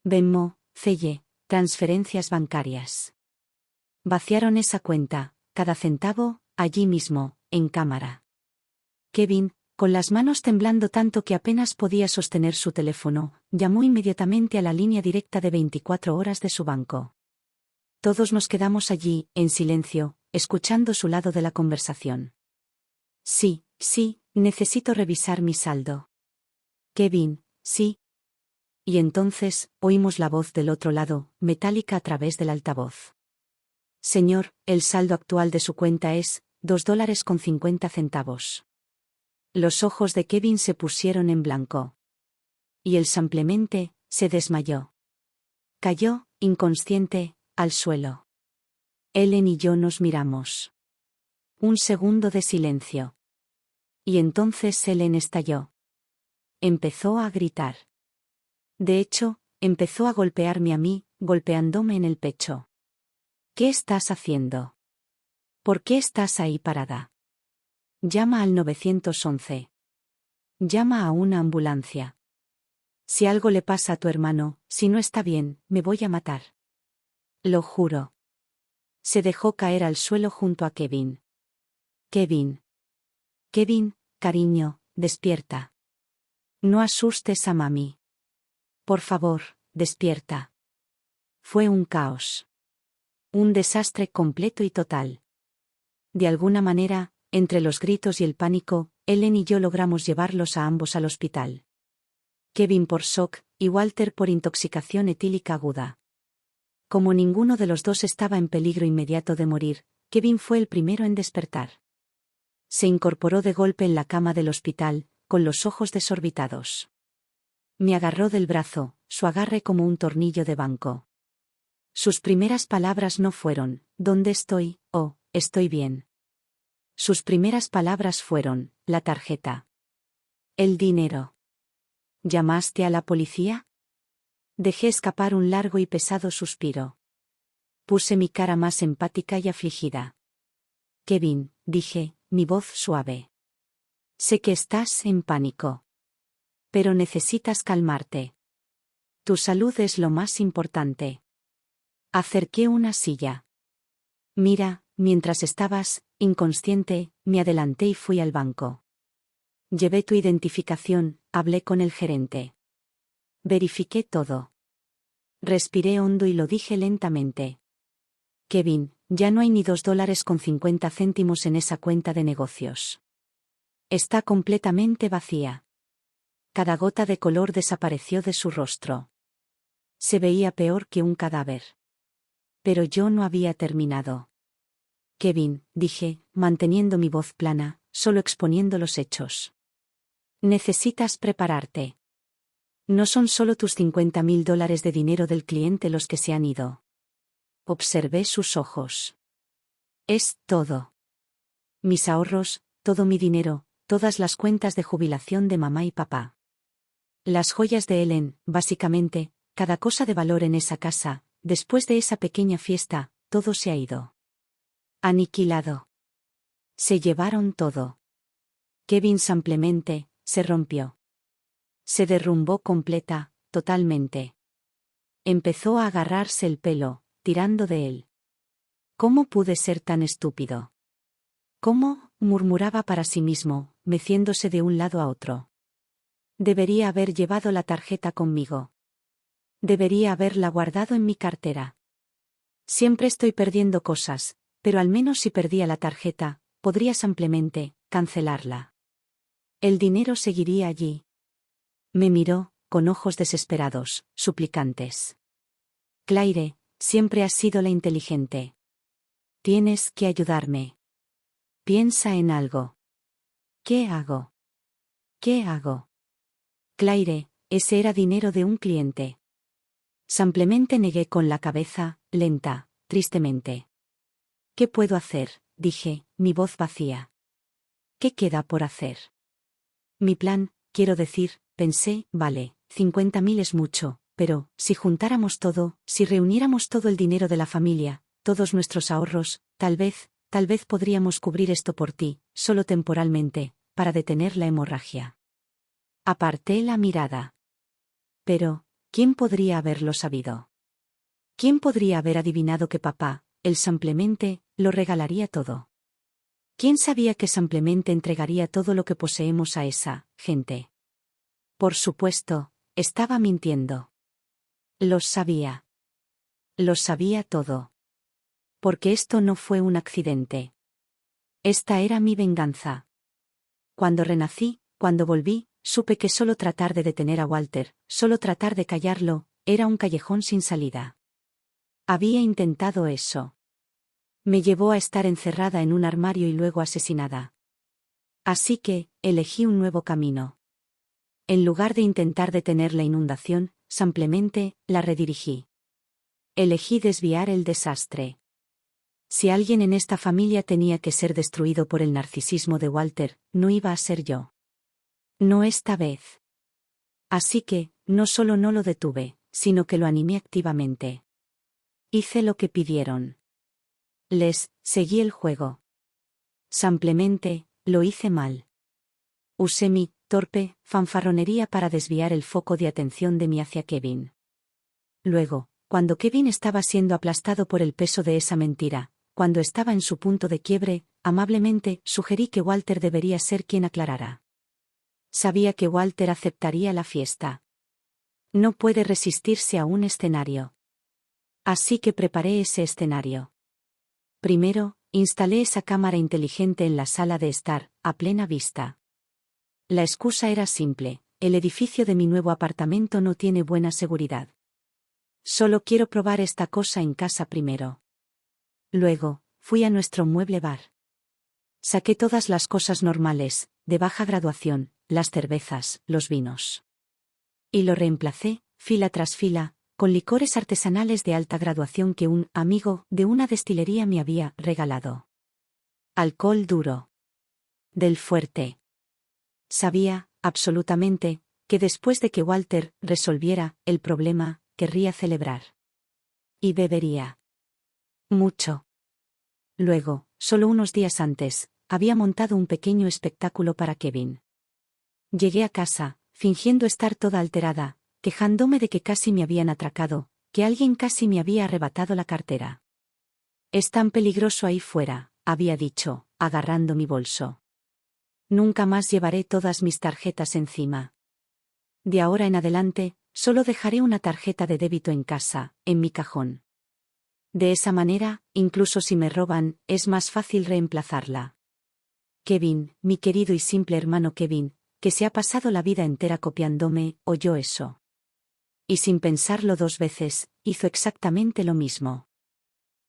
Venmo, Zelle, transferencias bancarias. Vaciaron esa cuenta, cada centavo, allí mismo, en cámara. Kevin, con las manos temblando tanto que apenas podía sostener su teléfono, llamó inmediatamente a la línea directa de 24 horas de su banco. Todos nos quedamos allí, en silencio, escuchando su lado de la conversación. Sí, necesito revisar mi saldo. Kevin, sí. Y entonces, oímos la voz del otro lado, metálica a través del altavoz. Señor, el saldo actual de su cuenta es $2.50. Los ojos de Kevin se pusieron en blanco. Y él simplemente se desmayó. Cayó, inconsciente, al suelo. Ellen y yo nos miramos. Un segundo de silencio. Y entonces Ellen estalló. Empezó a gritar. De hecho, empezó a golpearme a mí, golpeándome en el pecho. ¿Qué estás haciendo? ¿Por qué estás ahí parada? Llama al 911. Llama a una ambulancia. Si algo le pasa a tu hermano, si no está bien, me voy a matar. Lo juro. Se dejó caer al suelo junto a Kevin. Kevin. Kevin, cariño, despierta. No asustes a mami. Por favor, despierta. Fue un caos. Un desastre completo y total. De alguna manera, entre los gritos y el pánico, Ellen y yo logramos llevarlos a ambos al hospital. Kevin por shock, y Walter por intoxicación etílica aguda. Como ninguno de los dos estaba en peligro inmediato de morir, Kevin fue el primero en despertar. Se incorporó de golpe en la cama del hospital, con los ojos desorbitados. Me agarró del brazo, su agarre como un tornillo de banco. Sus primeras palabras no fueron, ¿dónde estoy? O, estoy bien. Sus primeras palabras fueron, la tarjeta. El dinero. ¿Llamaste a la policía? Dejé escapar un largo y pesado suspiro. Puse mi cara más empática y afligida. Kevin, dije, mi voz suave. Sé que estás en pánico. Pero necesitas calmarte. Tu salud es lo más importante. Acerqué una silla. Mira, mientras estabas, inconsciente, me adelanté y fui al banco. Llevé tu identificación, hablé con el gerente. Verifiqué todo. Respiré hondo y lo dije lentamente. Kevin, ya no hay ni $2.50 en esa cuenta de negocios. Está completamente vacía. Cada gota de color desapareció de su rostro. Se veía peor que un cadáver. Pero yo no había terminado. Kevin, dije, manteniendo mi voz plana, solo exponiendo los hechos. Necesitas prepararte. No son solo tus $50.000 de dinero del cliente los que se han ido. Observé sus ojos. Es todo. Mis ahorros, todo mi dinero, todas las cuentas de jubilación de mamá y papá. Las joyas de Ellen, básicamente, cada cosa de valor en esa casa, después de esa pequeña fiesta, todo se ha ido. Aniquilado. Se llevaron todo. Kevin simplemente se rompió. Se derrumbó completa, totalmente. Empezó a agarrarse el pelo, tirando de él. ¿Cómo pude ser tan estúpido? ¿Cómo? Murmuraba para sí mismo, meciéndose de un lado a otro. Debería haber llevado la tarjeta conmigo. Debería haberla guardado en mi cartera. Siempre estoy perdiendo cosas, pero al menos si perdía la tarjeta, podría simplemente cancelarla. El dinero seguiría allí. Me miró, con ojos desesperados, suplicantes. Claire, siempre has sido la inteligente. Tienes que ayudarme. Piensa en algo. ¿Qué hago? ¿Qué hago? Claire, ese era dinero de un cliente. Simplemente negué con la cabeza, lenta, tristemente. ¿Qué puedo hacer? Dije, mi voz vacía. ¿Qué queda por hacer? Mi plan, quiero decir, pensé, vale, 50.000 es mucho, pero, si juntáramos todo, si reuniéramos todo el dinero de la familia, todos nuestros ahorros, tal vez podríamos cubrir esto por ti, solo temporalmente, para detener la hemorragia. Aparté la mirada. Pero, ¿quién podría haberlo sabido? ¿Quién podría haber adivinado que papá, él simplemente, lo regalaría todo? ¿Quién sabía que simplemente entregaría todo lo que poseemos a esa gente? Por supuesto, estaba mintiendo. Lo sabía. Lo sabía todo. Porque esto no fue un accidente. Esta era mi venganza. Cuando renací, cuando volví, supe que solo tratar de detener a Walter, solo tratar de callarlo, era un callejón sin salida. Había intentado eso. Me llevó a estar encerrada en un armario y luego asesinada. Así que, elegí un nuevo camino. En lugar de intentar detener la inundación, simplemente la redirigí. Elegí desviar el desastre. Si alguien en esta familia tenía que ser destruido por el narcisismo de Walter, no iba a ser yo. No esta vez. Así que, no solo no lo detuve, sino que lo animé activamente. Hice lo que pidieron. Seguí el juego. Simplemente, lo hice mal. Usé mi torpe fanfarronería para desviar el foco de atención de mí hacia Kevin. Luego, cuando Kevin estaba siendo aplastado por el peso de esa mentira, cuando estaba en su punto de quiebre, amablemente sugerí que Walter debería ser quien aclarara. Sabía que Walter aceptaría la fiesta. No puede resistirse a un escenario. Así que preparé ese escenario. Primero, instalé esa cámara inteligente en la sala de estar, a plena vista. La excusa era simple: el edificio de mi nuevo apartamento no tiene buena seguridad. Solo quiero probar esta cosa en casa primero. Luego, fui a nuestro mueble bar. Saqué todas las cosas normales, de baja graduación, las cervezas, los vinos. Y lo reemplacé, fila tras fila, con licores artesanales de alta graduación que un amigo de una destilería me había regalado. Alcohol duro. Del fuerte. Sabía, absolutamente, que después de que Walter resolviera el problema, querría celebrar. Y bebería. Mucho. Luego, solo unos días antes, había montado un pequeño espectáculo para Kevin. Llegué a casa, fingiendo estar toda alterada, quejándome de que casi me habían atracado, que alguien casi me había arrebatado la cartera. Es tan peligroso ahí fuera, había dicho, agarrando mi bolso. Nunca más llevaré todas mis tarjetas encima. De ahora en adelante, solo dejaré una tarjeta de débito en casa, en mi cajón. De esa manera, incluso si me roban, es más fácil reemplazarla. Kevin, mi querido y simple hermano Kevin, que se ha pasado la vida entera copiándome, oyó eso. Y sin pensarlo dos veces, hizo exactamente lo mismo.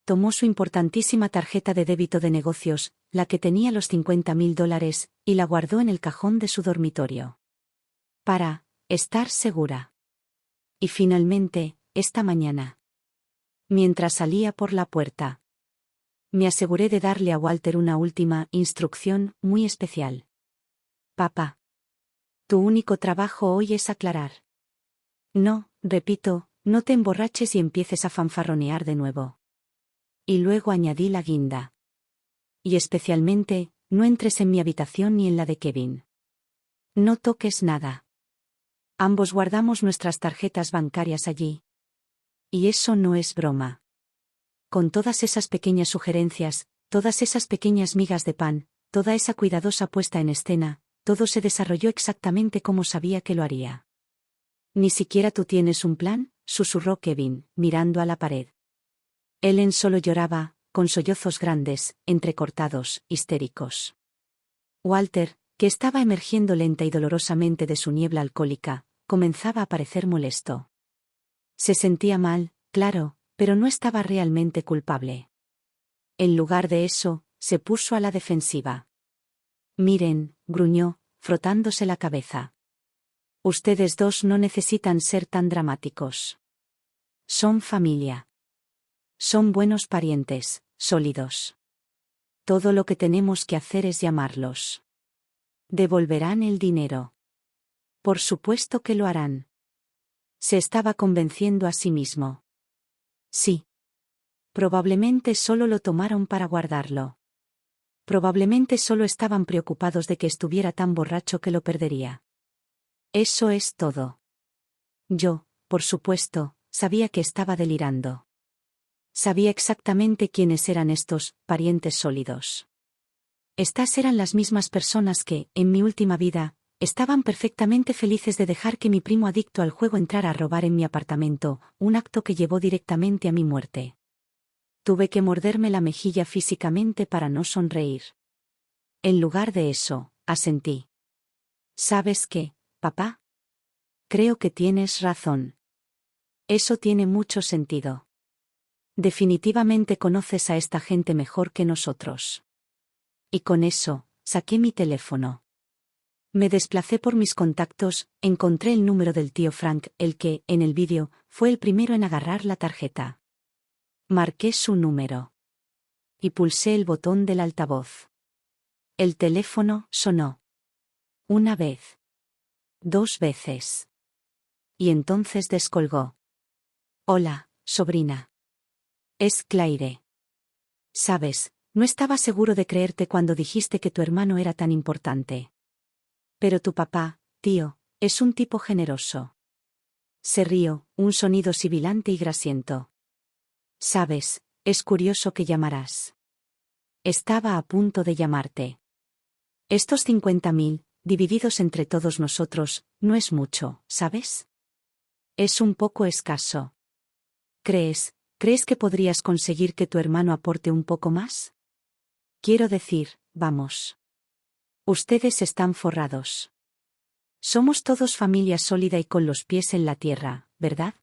Tomó su importantísima tarjeta de débito de negocios, la que tenía los $50,000, y la guardó en el cajón de su dormitorio. Para estar segura. Y finalmente, esta mañana, mientras salía por la puerta, me aseguré de darle a Walter una última instrucción muy especial. Papá. Tu único trabajo hoy es aclarar. No, repito, no te emborraches y empieces a fanfarronear de nuevo. Y luego añadí la guinda. Y especialmente, no entres en mi habitación ni en la de Kevin. No toques nada. Ambos guardamos nuestras tarjetas bancarias allí. Y eso no es broma. Con todas esas pequeñas sugerencias, todas esas pequeñas migas de pan, toda esa cuidadosa puesta en escena, todo se desarrolló exactamente como sabía que lo haría. ¿Ni siquiera tú tienes un plan?, susurró Kevin, mirando a la pared. Ellen solo lloraba, con sollozos grandes, entrecortados, histéricos. Walter, que estaba emergiendo lenta y dolorosamente de su niebla alcohólica, comenzaba a parecer molesto. Se sentía mal, claro, pero no estaba realmente culpable. En lugar de eso, se puso a la defensiva. Miren, gruñó, frotándose la cabeza. Ustedes dos no necesitan ser tan dramáticos. Son familia. Son buenos parientes, sólidos. Todo lo que tenemos que hacer es llamarlos. Devolverán el dinero. Por supuesto que lo harán. Se estaba convenciendo a sí mismo. Sí. Probablemente solo lo tomaron para guardarlo. Probablemente solo estaban preocupados de que estuviera tan borracho que lo perdería. Eso es todo. Yo, por supuesto, sabía que estaba delirando. Sabía exactamente quiénes eran estos parientes sólidos. Estas eran las mismas personas que, en mi última vida, estaban perfectamente felices de dejar que mi primo adicto al juego entrara a robar en mi apartamento, un acto que llevó directamente a mi muerte. Tuve que morderme la mejilla físicamente para no sonreír. En lugar de eso, asentí. ¿Sabes qué, papá? Creo que tienes razón. Eso tiene mucho sentido. Definitivamente conoces a esta gente mejor que nosotros. Y con eso, saqué mi teléfono. Me desplacé por mis contactos, encontré el número del tío Frank, el que, en el vídeo, fue el primero en agarrar la tarjeta. Marqué su número. Y pulsé el botón del altavoz. El teléfono sonó. Una vez. 2 veces. Y entonces descolgó. Hola, sobrina. Es Claire. Sabes, no estaba seguro de creerte cuando dijiste que tu hermano era tan importante. Pero tu papá, tío, es un tipo generoso. Se rió, un sonido sibilante y grasiento. Sabes, es curioso que llamarás. Estaba a punto de llamarte. Estos 50.000, divididos entre todos nosotros, no es mucho, ¿sabes? Es un poco escaso. ¿Crees que podrías conseguir que tu hermano aporte un poco más? Quiero decir, vamos. Ustedes están forrados. Somos todos familia sólida y con los pies en la tierra, ¿verdad?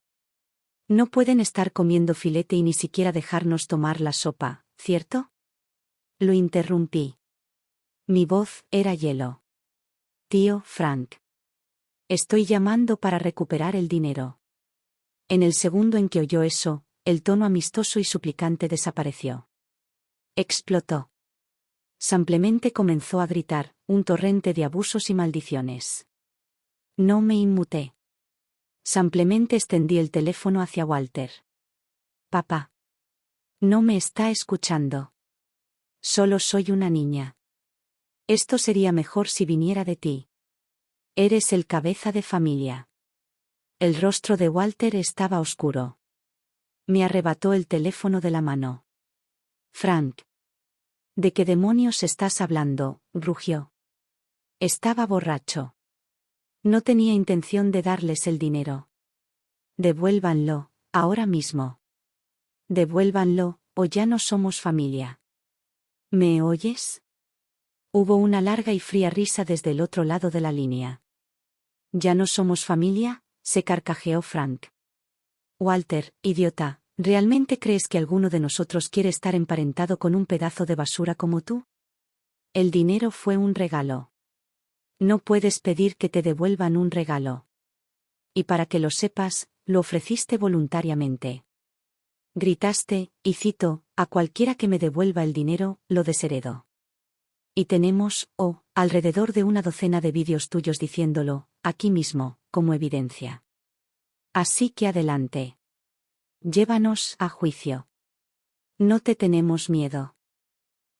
No pueden estar comiendo filete y ni siquiera dejarnos tomar la sopa, ¿cierto? Lo interrumpí. Mi voz era hielo. Tío Frank. Estoy llamando para recuperar el dinero. En el segundo en que oyó eso, el tono amistoso y suplicante desapareció. Explotó. Simplemente comenzó a gritar, un torrente de abusos y maldiciones. No me inmuté. Simplemente extendí el teléfono hacia Walter. Papá. No me está escuchando. Solo soy una niña. Esto sería mejor si viniera de ti. Eres el cabeza de familia. El rostro de Walter estaba oscuro. Me arrebató el teléfono de la mano. Frank. ¿De qué demonios estás hablando? Rugió. Estaba borracho. No tenía intención de darles el dinero. Devuélvanlo, ahora mismo. Devuélvanlo, o ya no somos familia. ¿Me oyes? Hubo una larga y fría risa desde el otro lado de la línea. ¿Ya no somos familia?, se carcajeó Frank. Walter, idiota, ¿realmente crees que alguno de nosotros quiere estar emparentado con un pedazo de basura como tú? El dinero fue un regalo. No puedes pedir que te devuelvan un regalo. Y para que lo sepas, lo ofreciste voluntariamente. Gritaste, y cito, a cualquiera que me devuelva el dinero, lo desheredo. Y tenemos, alrededor de una docena de vídeos tuyos diciéndolo, aquí mismo, como evidencia. Así que adelante. Llévanos a juicio. No te tenemos miedo.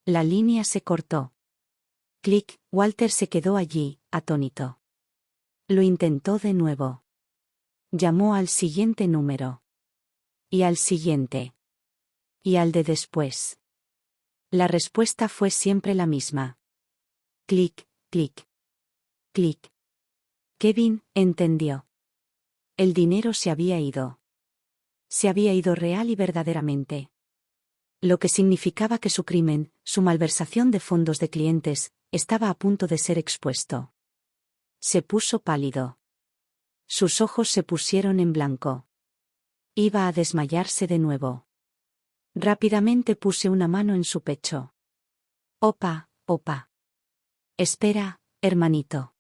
La línea se cortó. Clic, Walter se quedó allí, atónito. Lo intentó de nuevo. Llamó al siguiente número. Y al siguiente. Y al de después. La respuesta fue siempre la misma. Clic, clic. Clic. Kevin entendió. El dinero se había ido. Se había ido real y verdaderamente. Lo que significaba que su crimen, su malversación de fondos de clientes, estaba a punto de ser expuesto. Se puso pálido. Sus ojos se pusieron en blanco. Iba a desmayarse de nuevo. Rápidamente puse una mano en su pecho. Opa, opa. Espera, hermanito.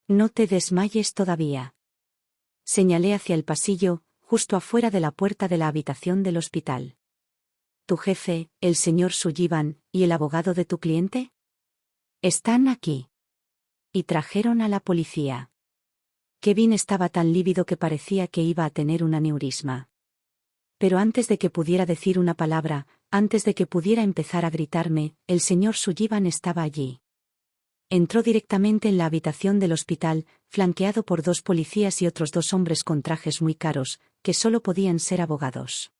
No te desmayes todavía. Señalé hacia el pasillo, justo afuera de la puerta de la habitación del hospital. ¿Tu jefe, el señor Sullivan, y el abogado de tu cliente? Están aquí. Y trajeron a la policía. Kevin estaba tan lívido que parecía que iba a tener un aneurisma. Pero antes de que pudiera decir una palabra, antes de que pudiera empezar a gritarme, el señor Sullivan estaba allí. Entró directamente en la habitación del hospital, flanqueado por 2 policías y otros 2 hombres con trajes muy caros, que solo podían ser abogados.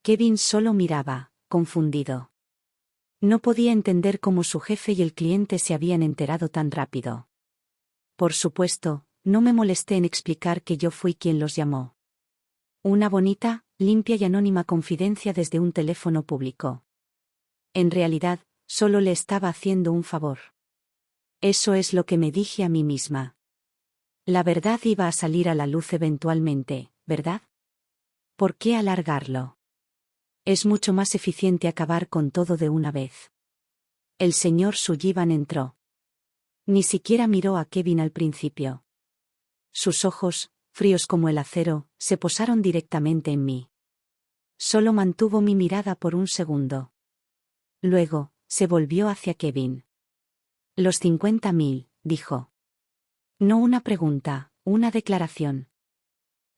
Kevin solo miraba, confundido. No podía entender cómo su jefe y el cliente se habían enterado tan rápido. Por supuesto, no me molesté en explicar que yo fui quien los llamó. Una bonita, limpia y anónima confidencia desde un teléfono público. En realidad, solo le estaba haciendo un favor. Eso es lo que me dije a mí misma. La verdad iba a salir a la luz eventualmente, ¿verdad? ¿Por qué alargarlo? Es mucho más eficiente acabar con todo de una vez. El señor Sullivan entró. Ni siquiera miró a Kevin al principio. Sus ojos, fríos como el acero, se posaron directamente en mí. Solo mantuvo mi mirada por un segundo. Luego, se volvió hacia Kevin. Los 50.000, dijo. No una pregunta, una declaración.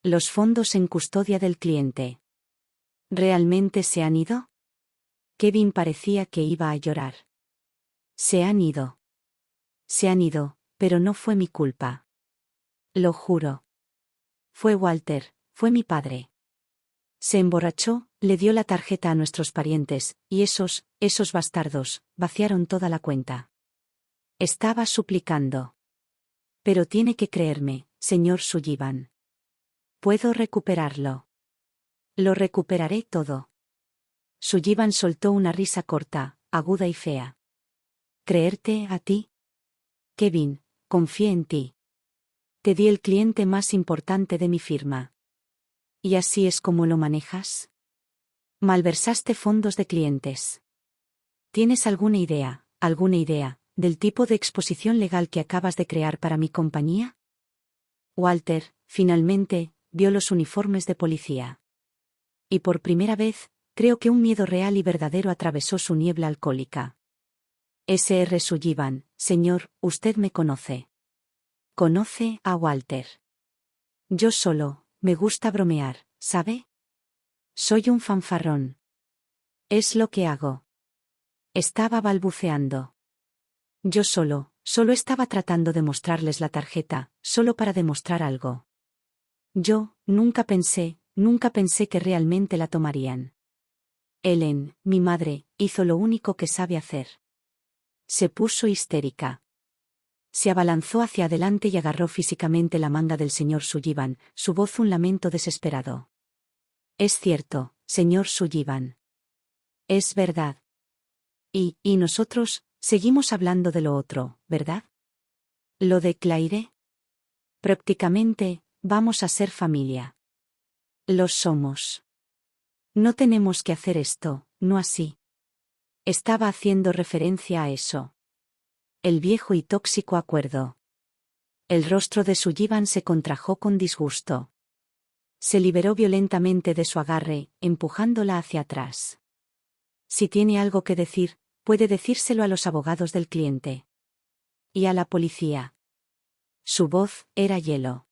Los fondos en custodia del cliente. ¿Realmente se han ido? Kevin parecía que iba a llorar. Se han ido. Se han ido, pero no fue mi culpa. Lo juro. Fue Walter, fue mi padre. Se emborrachó, le dio la tarjeta a nuestros parientes, y esos bastardos, vaciaron toda la cuenta. Estaba suplicando. Pero tiene que creerme, señor Sullivan. Puedo recuperarlo. Lo recuperaré todo. Sullivan soltó una risa corta, aguda y fea. ¿Creerte a ti? Kevin, confié en ti. Te di el cliente más importante de mi firma. ¿Y así es como lo manejas? Malversaste fondos de clientes. ¿Tienes alguna idea, del tipo de exposición legal que acabas de crear para mi compañía? Walter, finalmente, vio los uniformes de policía. Y por primera vez, creo que un miedo real y verdadero atravesó su niebla alcohólica. Sr. Sullivan, señor, usted me conoce. Conoce a Walter. Yo solo, me gusta bromear, ¿sabe? Soy un fanfarrón. Es lo que hago. Estaba balbuceando. Yo solo estaba tratando de mostrarles la tarjeta, solo para demostrar algo. Yo, nunca pensé que realmente la tomarían. Ellen, mi madre, hizo lo único que sabe hacer. Se puso histérica. Se abalanzó hacia adelante y agarró físicamente la manga del señor Sullivan, su voz un lamento desesperado. Es cierto, señor Sullivan. Es verdad. Y nosotros, seguimos hablando de lo otro, ¿verdad? ¿Lo de Claire? Prácticamente, vamos a ser familia. Los somos. No tenemos que hacer esto, no así. Estaba haciendo referencia a eso. El viejo y tóxico acuerdo. El rostro de Sullivan se contrajo con disgusto. Se liberó violentamente de su agarre, empujándola hacia atrás. Si tiene algo que decir, puede decírselo a los abogados del cliente. Y a la policía. Su voz era hielo.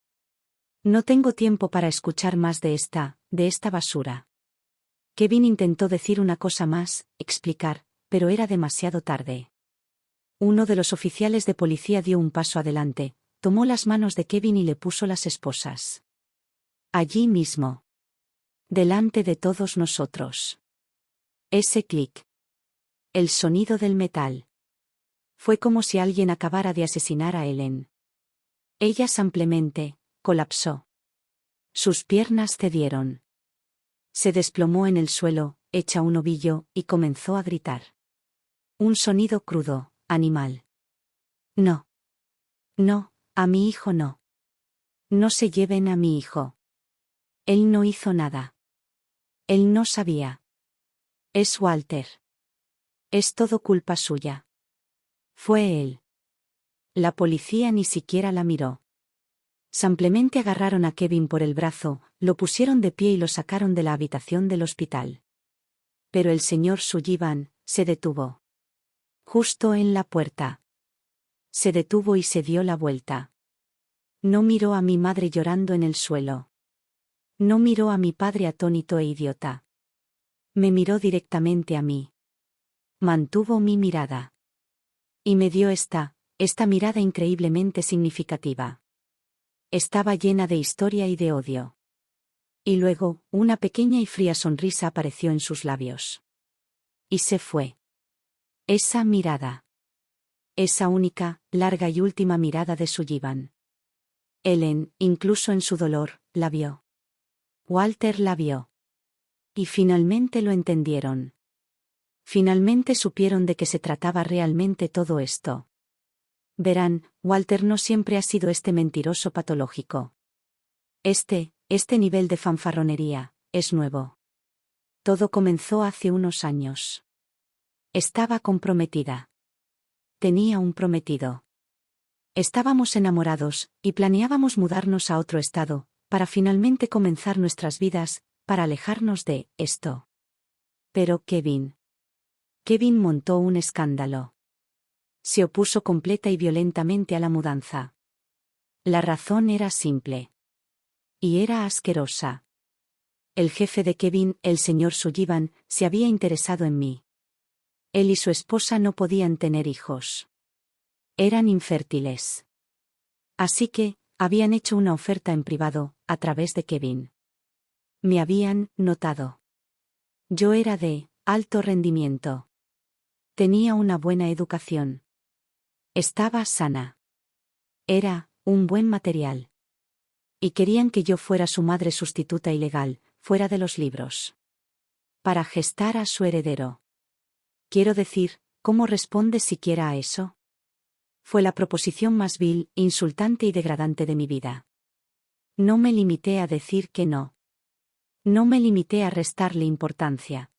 No tengo tiempo para escuchar más de esta basura. Kevin intentó decir una cosa más, explicar, pero era demasiado tarde. Uno de los oficiales de policía dio un paso adelante, tomó las manos de Kevin y le puso las esposas. Allí mismo. Delante de todos nosotros. Ese clic. El sonido del metal. Fue como si alguien acabara de asesinar a Ellen. Ella simplemente colapsó. Sus piernas cedieron. Se desplomó en el suelo, hecha un ovillo, y comenzó a gritar. Un sonido crudo, animal. No. No, a mi hijo no. No se lleven a mi hijo. Él no hizo nada. Él no sabía. Es Walter. Es todo culpa suya. Fue él. La policía ni siquiera la miró. Simplemente agarraron a Kevin por el brazo, lo pusieron de pie y lo sacaron de la habitación del hospital. Pero el señor Sullivan se detuvo. Justo en la puerta. Se detuvo y se dio la vuelta. No miró a mi madre llorando en el suelo. No miró a mi padre atónito e idiota. Me miró directamente a mí. Mantuvo mi mirada. Y me dio esta mirada increíblemente significativa. Estaba llena de historia y de odio. Y luego, una pequeña y fría sonrisa apareció en sus labios. Y se fue. Esa mirada. Esa única, larga y última mirada de Sullivan. Ellen, incluso en su dolor, la vio. Walter la vio. Y finalmente lo entendieron. Finalmente supieron de qué se trataba realmente todo esto. Verán, Walter no siempre ha sido este mentiroso patológico. Este nivel de fanfarronería, es nuevo. Todo comenzó hace unos años. Estaba comprometida. Tenía un prometido. Estábamos enamorados, y planeábamos mudarnos a otro estado, para finalmente comenzar nuestras vidas, para alejarnos de esto. Pero Kevin montó un escándalo. Se opuso completa y violentamente a la mudanza. La razón era simple. Y era asquerosa. El jefe de Kevin, el señor Sullivan, se había interesado en mí. Él y su esposa no podían tener hijos. Eran infértiles. Así que, habían hecho una oferta en privado, a través de Kevin. Me habían notado. Yo era de alto rendimiento. Tenía una buena educación. Estaba sana. Era un buen material. Y querían que yo fuera su madre sustituta ilegal, fuera de los libros. Para gestar a su heredero. Quiero decir, ¿cómo responde siquiera a eso? Fue la proposición más vil, insultante y degradante de mi vida. No me limité a decir que no. No me limité a restarle importancia.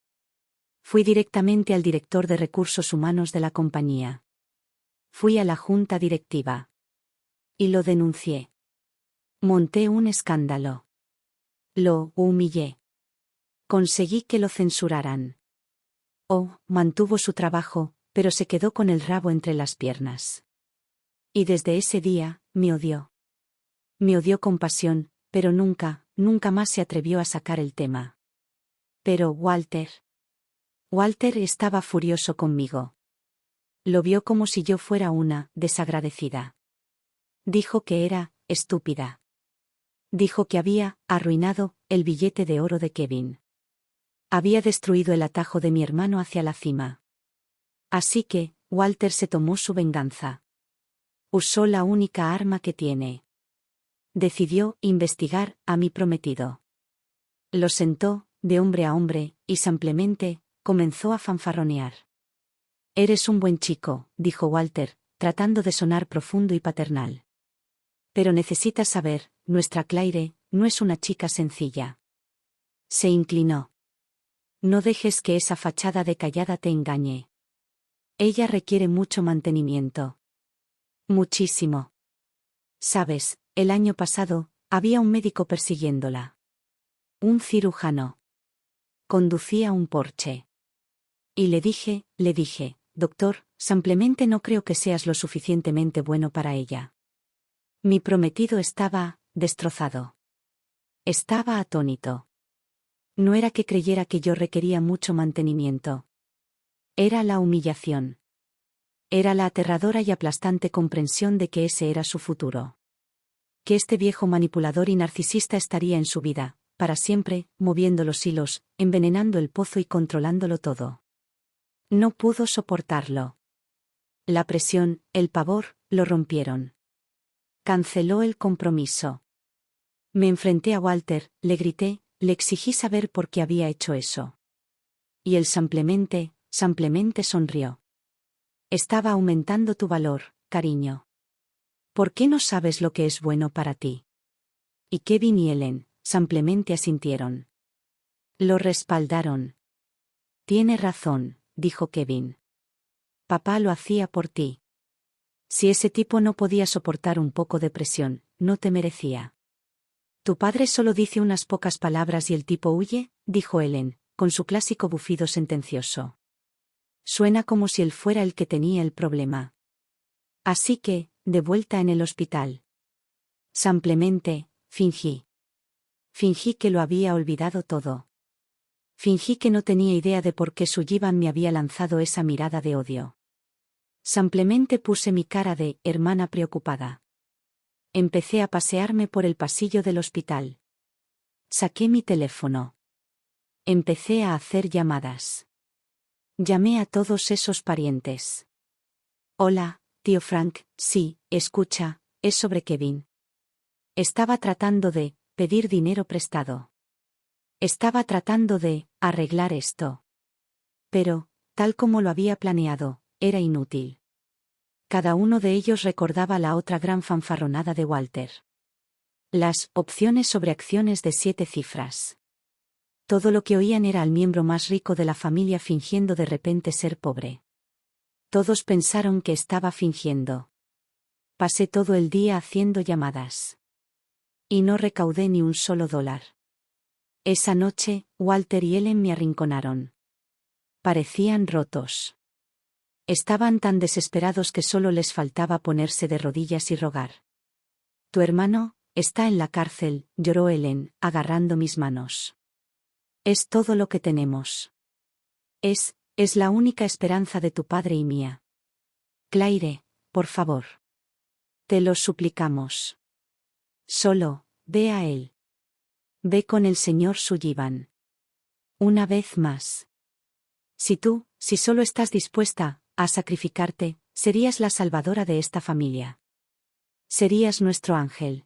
Fui directamente al director de recursos humanos de la compañía. Fui a la junta directiva. Y lo denuncié. Monté un escándalo. Lo humillé. Conseguí que lo censuraran. Oh, mantuvo su trabajo, pero se quedó con el rabo entre las piernas. Y desde ese día, me odió. Me odió con pasión, pero nunca más se atrevió a sacar el tema. Pero Walter estaba furioso conmigo. Lo vio como si yo fuera una desagradecida. Dijo que era estúpida. Dijo que había arruinado el billete de oro de Kevin. Había destruido el atajo de mi hermano hacia la cima. Así que, Walter se tomó su venganza. Usó la única arma que tiene. Decidió investigar a mi prometido. Lo sentó, de hombre a hombre, y simplemente comenzó a fanfarronear. Eres un buen chico, dijo Walter, tratando de sonar profundo y paternal. Pero necesitas saber, nuestra Claire no es una chica sencilla. Se inclinó. No dejes que esa fachada de callada te engañe. Ella requiere mucho mantenimiento. Muchísimo. Sabes, el año pasado, había un médico persiguiéndola. Un cirujano. Conducía un Porsche. Y le dije, doctor, simplemente no creo que seas lo suficientemente bueno para ella. Mi prometido estaba destrozado. Estaba atónito. No era que creyera que yo requería mucho mantenimiento. Era la humillación. Era la aterradora y aplastante comprensión de que ese era su futuro. Que este viejo manipulador y narcisista estaría en su vida, para siempre, moviendo los hilos, envenenando el pozo y controlándolo todo. No pudo soportarlo. La presión, el pavor, lo rompieron. Canceló el compromiso. Me enfrenté a Walter, le grité, le exigí saber por qué había hecho eso. Y él simplemente sonrió. Estaba aumentando tu valor, cariño. ¿Por qué no sabes lo que es bueno para ti? Y Kevin y Ellen simplemente asintieron. Lo respaldaron. Tiene razón, dijo Kevin. Papá lo hacía por ti. Si ese tipo no podía soportar un poco de presión, no te merecía. Tu padre solo dice unas pocas palabras y el tipo huye, dijo Ellen, con su clásico bufido sentencioso. Suena como si él fuera el que tenía el problema. Así que, de vuelta en el hospital. Simplemente, fingí. Fingí que lo había olvidado todo. Fingí que no tenía idea de por qué Sullivan me había lanzado esa mirada de odio. Simplemente puse mi cara de hermana preocupada. Empecé a pasearme por el pasillo del hospital. Saqué mi teléfono. Empecé a hacer llamadas. Llamé a todos esos parientes. Hola, tío Frank, sí, escucha, es sobre Kevin. Estaba tratando de pedir dinero prestado. Estaba tratando de arreglar esto. Pero, tal como lo había planeado, era inútil. Cada uno de ellos recordaba la otra gran fanfarronada de Walter. Las opciones sobre acciones de 7 cifras. Todo lo que oían era al miembro más rico de la familia fingiendo de repente ser pobre. Todos pensaron que estaba fingiendo. Pasé todo el día haciendo llamadas. Y no recaudé ni un solo dólar. Esa noche, Walter y Ellen me arrinconaron. Parecían rotos. Estaban tan desesperados que solo les faltaba ponerse de rodillas y rogar. Tu hermano está en la cárcel, lloró Ellen, agarrando mis manos. Es todo lo que tenemos. Es la única esperanza de tu padre y mía. Claire, por favor. Te lo suplicamos. Solo, ve a él. Ve con el señor Sullivan. Una vez más. Si solo estás dispuesta a sacrificarte, serías la salvadora de esta familia. Serías nuestro ángel.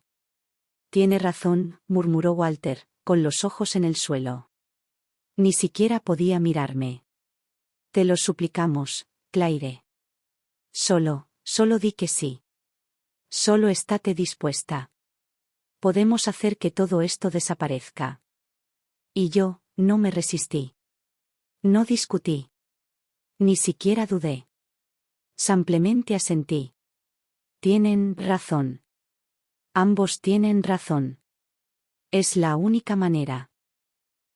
Tiene razón, murmuró Walter, con los ojos en el suelo. Ni siquiera podía mirarme. Te lo suplicamos, Claire. Solo di que sí. Solo estate dispuesta. Podemos hacer que todo esto desaparezca. Y yo, no me resistí. No discutí. Ni siquiera dudé. Simplemente asentí. Tienen razón. Ambos tienen razón. Es la única manera.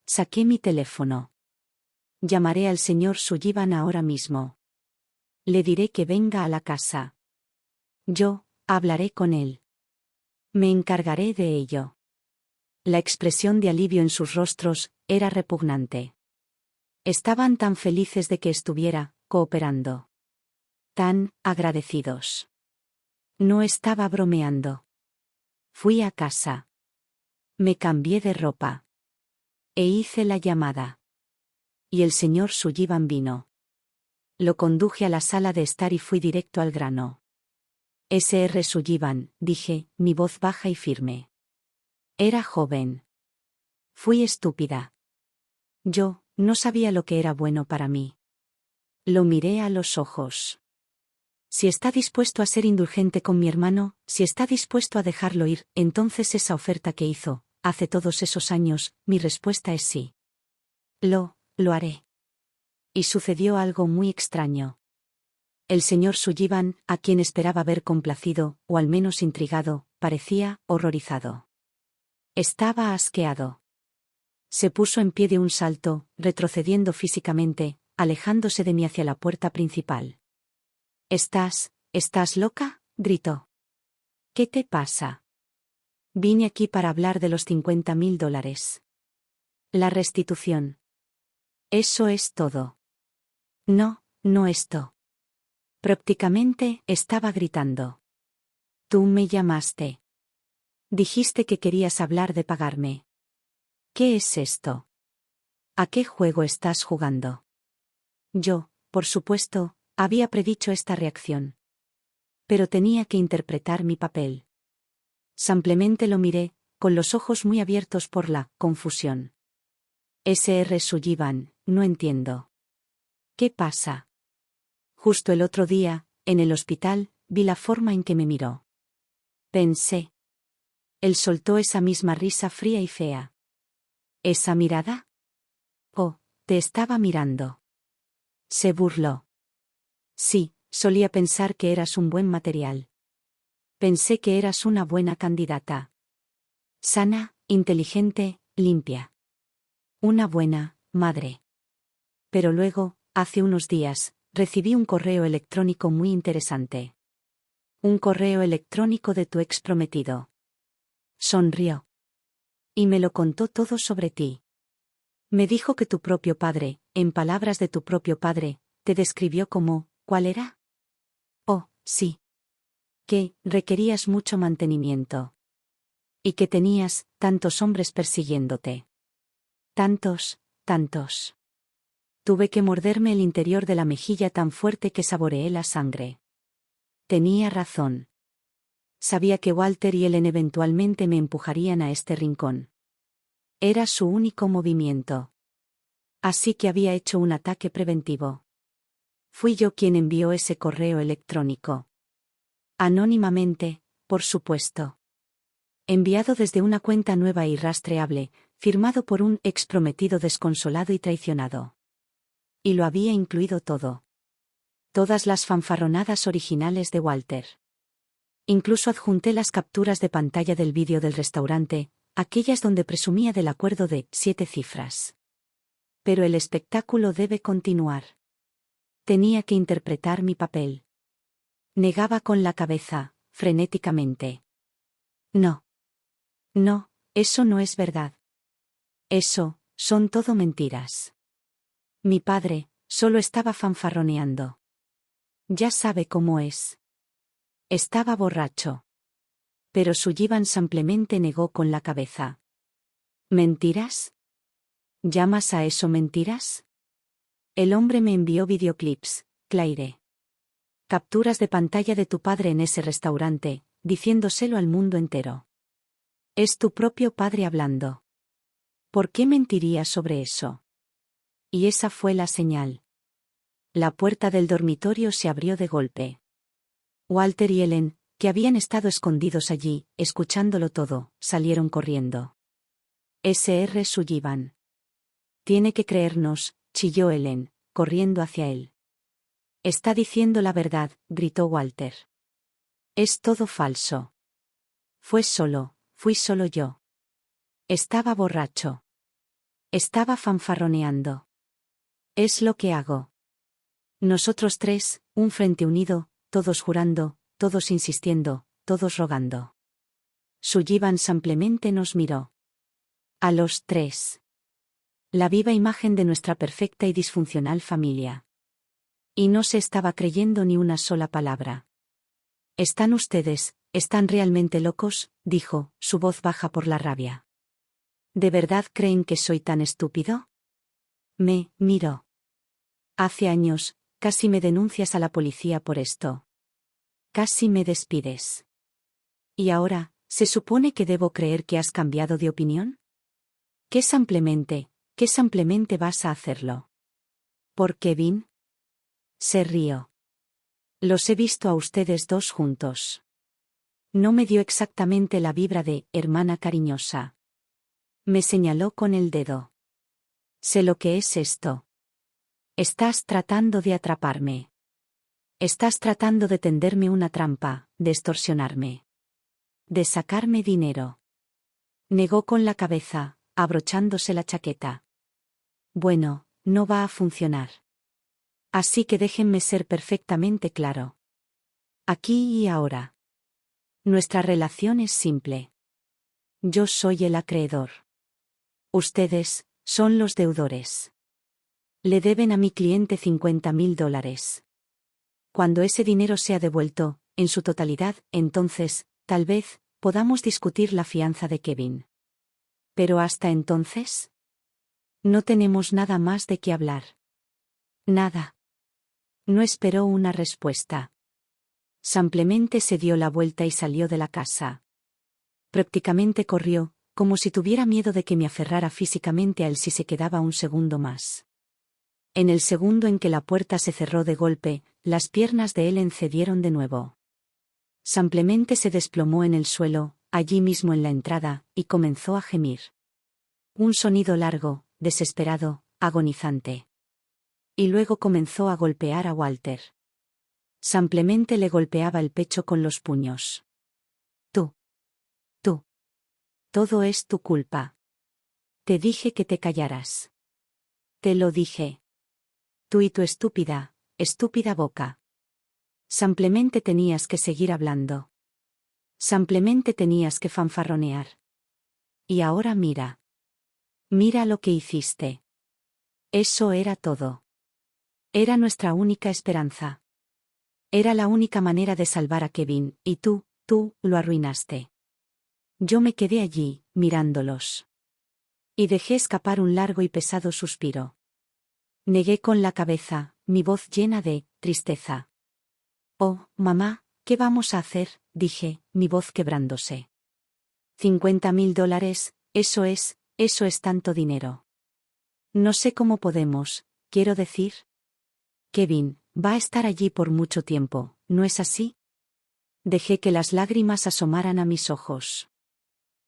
Saqué mi teléfono. Llamaré al señor Sullivan ahora mismo. Le diré que venga a la casa. Yo hablaré con él. Me encargaré de ello. La expresión de alivio en sus rostros era repugnante. Estaban tan felices de que estuviera cooperando. Tan agradecidos. No estaba bromeando. Fui a casa. Me cambié de ropa. E hice la llamada. Y el señor Sullivan vino. Lo conduje a la sala de estar y fui directo al grano. Sr. Sullivan, dije, mi voz baja y firme. Era joven. Fui estúpida. Yo no sabía lo que era bueno para mí. Lo miré a los ojos. Si está dispuesto a ser indulgente con mi hermano, si está dispuesto a dejarlo ir, entonces esa oferta que hizo, hace todos esos años, mi respuesta es sí. Lo haré. Y sucedió algo muy extraño. El señor Sullivan, a quien esperaba ver complacido, o al menos intrigado, parecía horrorizado. Estaba asqueado. Se puso en pie de un salto, retrocediendo físicamente, alejándose de mí hacia la puerta principal. ¿Estás loca?, gritó. ¿Qué te pasa? Vine aquí para hablar de los $50,000. La restitución. Eso es todo. No esto. Prácticamente estaba gritando. Tú me llamaste. Dijiste que querías hablar de pagarme. ¿Qué es esto? ¿A qué juego estás jugando? Yo, por supuesto, había predicho esta reacción. Pero tenía que interpretar mi papel. Simplemente lo miré, con los ojos muy abiertos por la confusión. Sr. Sullivan, no entiendo. ¿Qué pasa? Justo el otro día, en el hospital, vi la forma en que me miró. Pensé. Él soltó esa misma risa fría y fea. ¿Esa mirada? Oh, te estaba mirando. Se burló. Sí, solía pensar que eras un buen material. Pensé que eras una buena candidata. Sana, inteligente, limpia. Una buena madre. Pero luego, hace unos días, recibí un correo electrónico muy interesante. Un correo electrónico de tu ex prometido. Sonrió. Y me lo contó todo sobre ti. Me dijo que tu propio padre, en palabras de tu propio padre, te describió como, ¿cuál era? Oh, sí. Que requerías mucho mantenimiento. Y que tenías tantos hombres persiguiéndote. Tantos. Tuve que morderme el interior de la mejilla tan fuerte que saboreé la sangre. Tenía razón. Sabía que Walter y Ellen eventualmente me empujarían a este rincón. Era su único movimiento. Así que había hecho un ataque preventivo. Fui yo quien envió ese correo electrónico. Anónimamente, por supuesto. Enviado desde una cuenta nueva y rastreable, firmado por un ex prometido desconsolado y traicionado. Y lo había incluido todo. Todas las fanfarronadas originales de Walter. Incluso adjunté las capturas de pantalla del vídeo del restaurante, aquellas donde presumía del acuerdo de 7 cifras. Pero el espectáculo debe continuar. Tenía que interpretar mi papel. Negaba con la cabeza, frenéticamente. No. No, eso no es verdad. Eso, son todo mentiras. Mi padre, solo estaba fanfarroneando. Ya sabe cómo es. Estaba borracho. Pero Sullivan simplemente negó con la cabeza. ¿Mentiras? ¿Llamas a eso mentiras? El hombre me envió videoclips, Claire. Capturas de pantalla de tu padre en ese restaurante, diciéndoselo al mundo entero. Es tu propio padre hablando. ¿Por qué mentiría sobre eso? Y esa fue la señal. La puerta del dormitorio se abrió de golpe. Walter y Ellen, que habían estado escondidos allí, escuchándolo todo, salieron corriendo. Sr. Sullivan. Tiene que creernos, chilló Ellen, corriendo hacia él. Está diciendo la verdad, gritó Walter. Es todo falso. Fui solo yo. Estaba borracho. Estaba fanfarroneando. Es lo que hago. Nosotros tres, un frente unido, todos jurando, todos insistiendo, todos rogando. Sullivan simplemente nos miró. A los tres. La viva imagen de nuestra perfecta y disfuncional familia. Y no se estaba creyendo ni una sola palabra. Están realmente locos, dijo, su voz baja por la rabia. ¿De verdad creen que soy tan estúpido? Me miró. Hace años, casi me denuncias a la policía por esto. Casi me despides. ¿Y ahora, se supone que debo creer que has cambiado de opinión? ¿Qué simplemente vas a hacerlo? ¿Por Kevin? Se rió. Los he visto a ustedes dos juntos. No me dio exactamente la vibra de hermana cariñosa. Me señaló con el dedo. Sé lo que es esto. Estás tratando de atraparme. Estás tratando de tenderme una trampa, de extorsionarme. De sacarme dinero. Negó con la cabeza, abrochándose la chaqueta. Bueno, no va a funcionar. Así que déjenme ser perfectamente claro. Aquí y ahora. Nuestra relación es simple. Yo soy el acreedor. Ustedes, son los deudores. Le deben a mi cliente $50,000. Cuando ese dinero sea devuelto, en su totalidad, entonces, tal vez, podamos discutir la fianza de Kevin. Pero hasta entonces, no tenemos nada más de qué hablar. Nada. No esperó una respuesta. Simplemente se dio la vuelta y salió de la casa. Prácticamente corrió, como si tuviera miedo de que me aferrara físicamente a él si se quedaba un segundo más. En el segundo en que la puerta se cerró de golpe, las piernas de Ellen cedieron de nuevo. Simplemente se desplomó en el suelo, allí mismo en la entrada, y comenzó a gemir. Un sonido largo, desesperado, agonizante. Y luego comenzó a golpear a Walter. Simplemente le golpeaba el pecho con los puños. Tú. Todo es tu culpa. Te dije que te callaras. Te lo dije. Tú y tu estúpida boca. Simplemente tenías que seguir hablando. Simplemente tenías que fanfarronear. Y ahora mira. Mira lo que hiciste. Eso era todo. Era nuestra única esperanza. Era la única manera de salvar a Kevin, y tú lo arruinaste. Yo me quedé allí, mirándolos. Y dejé escapar un largo y pesado suspiro. Negué con la cabeza, mi voz llena de tristeza. Oh, mamá, ¿qué vamos a hacer?, dije, mi voz quebrándose. $50,000, eso es tanto dinero. No sé cómo podemos, quiero decir. Kevin va a estar allí por mucho tiempo, ¿no es así? Dejé que las lágrimas asomaran a mis ojos.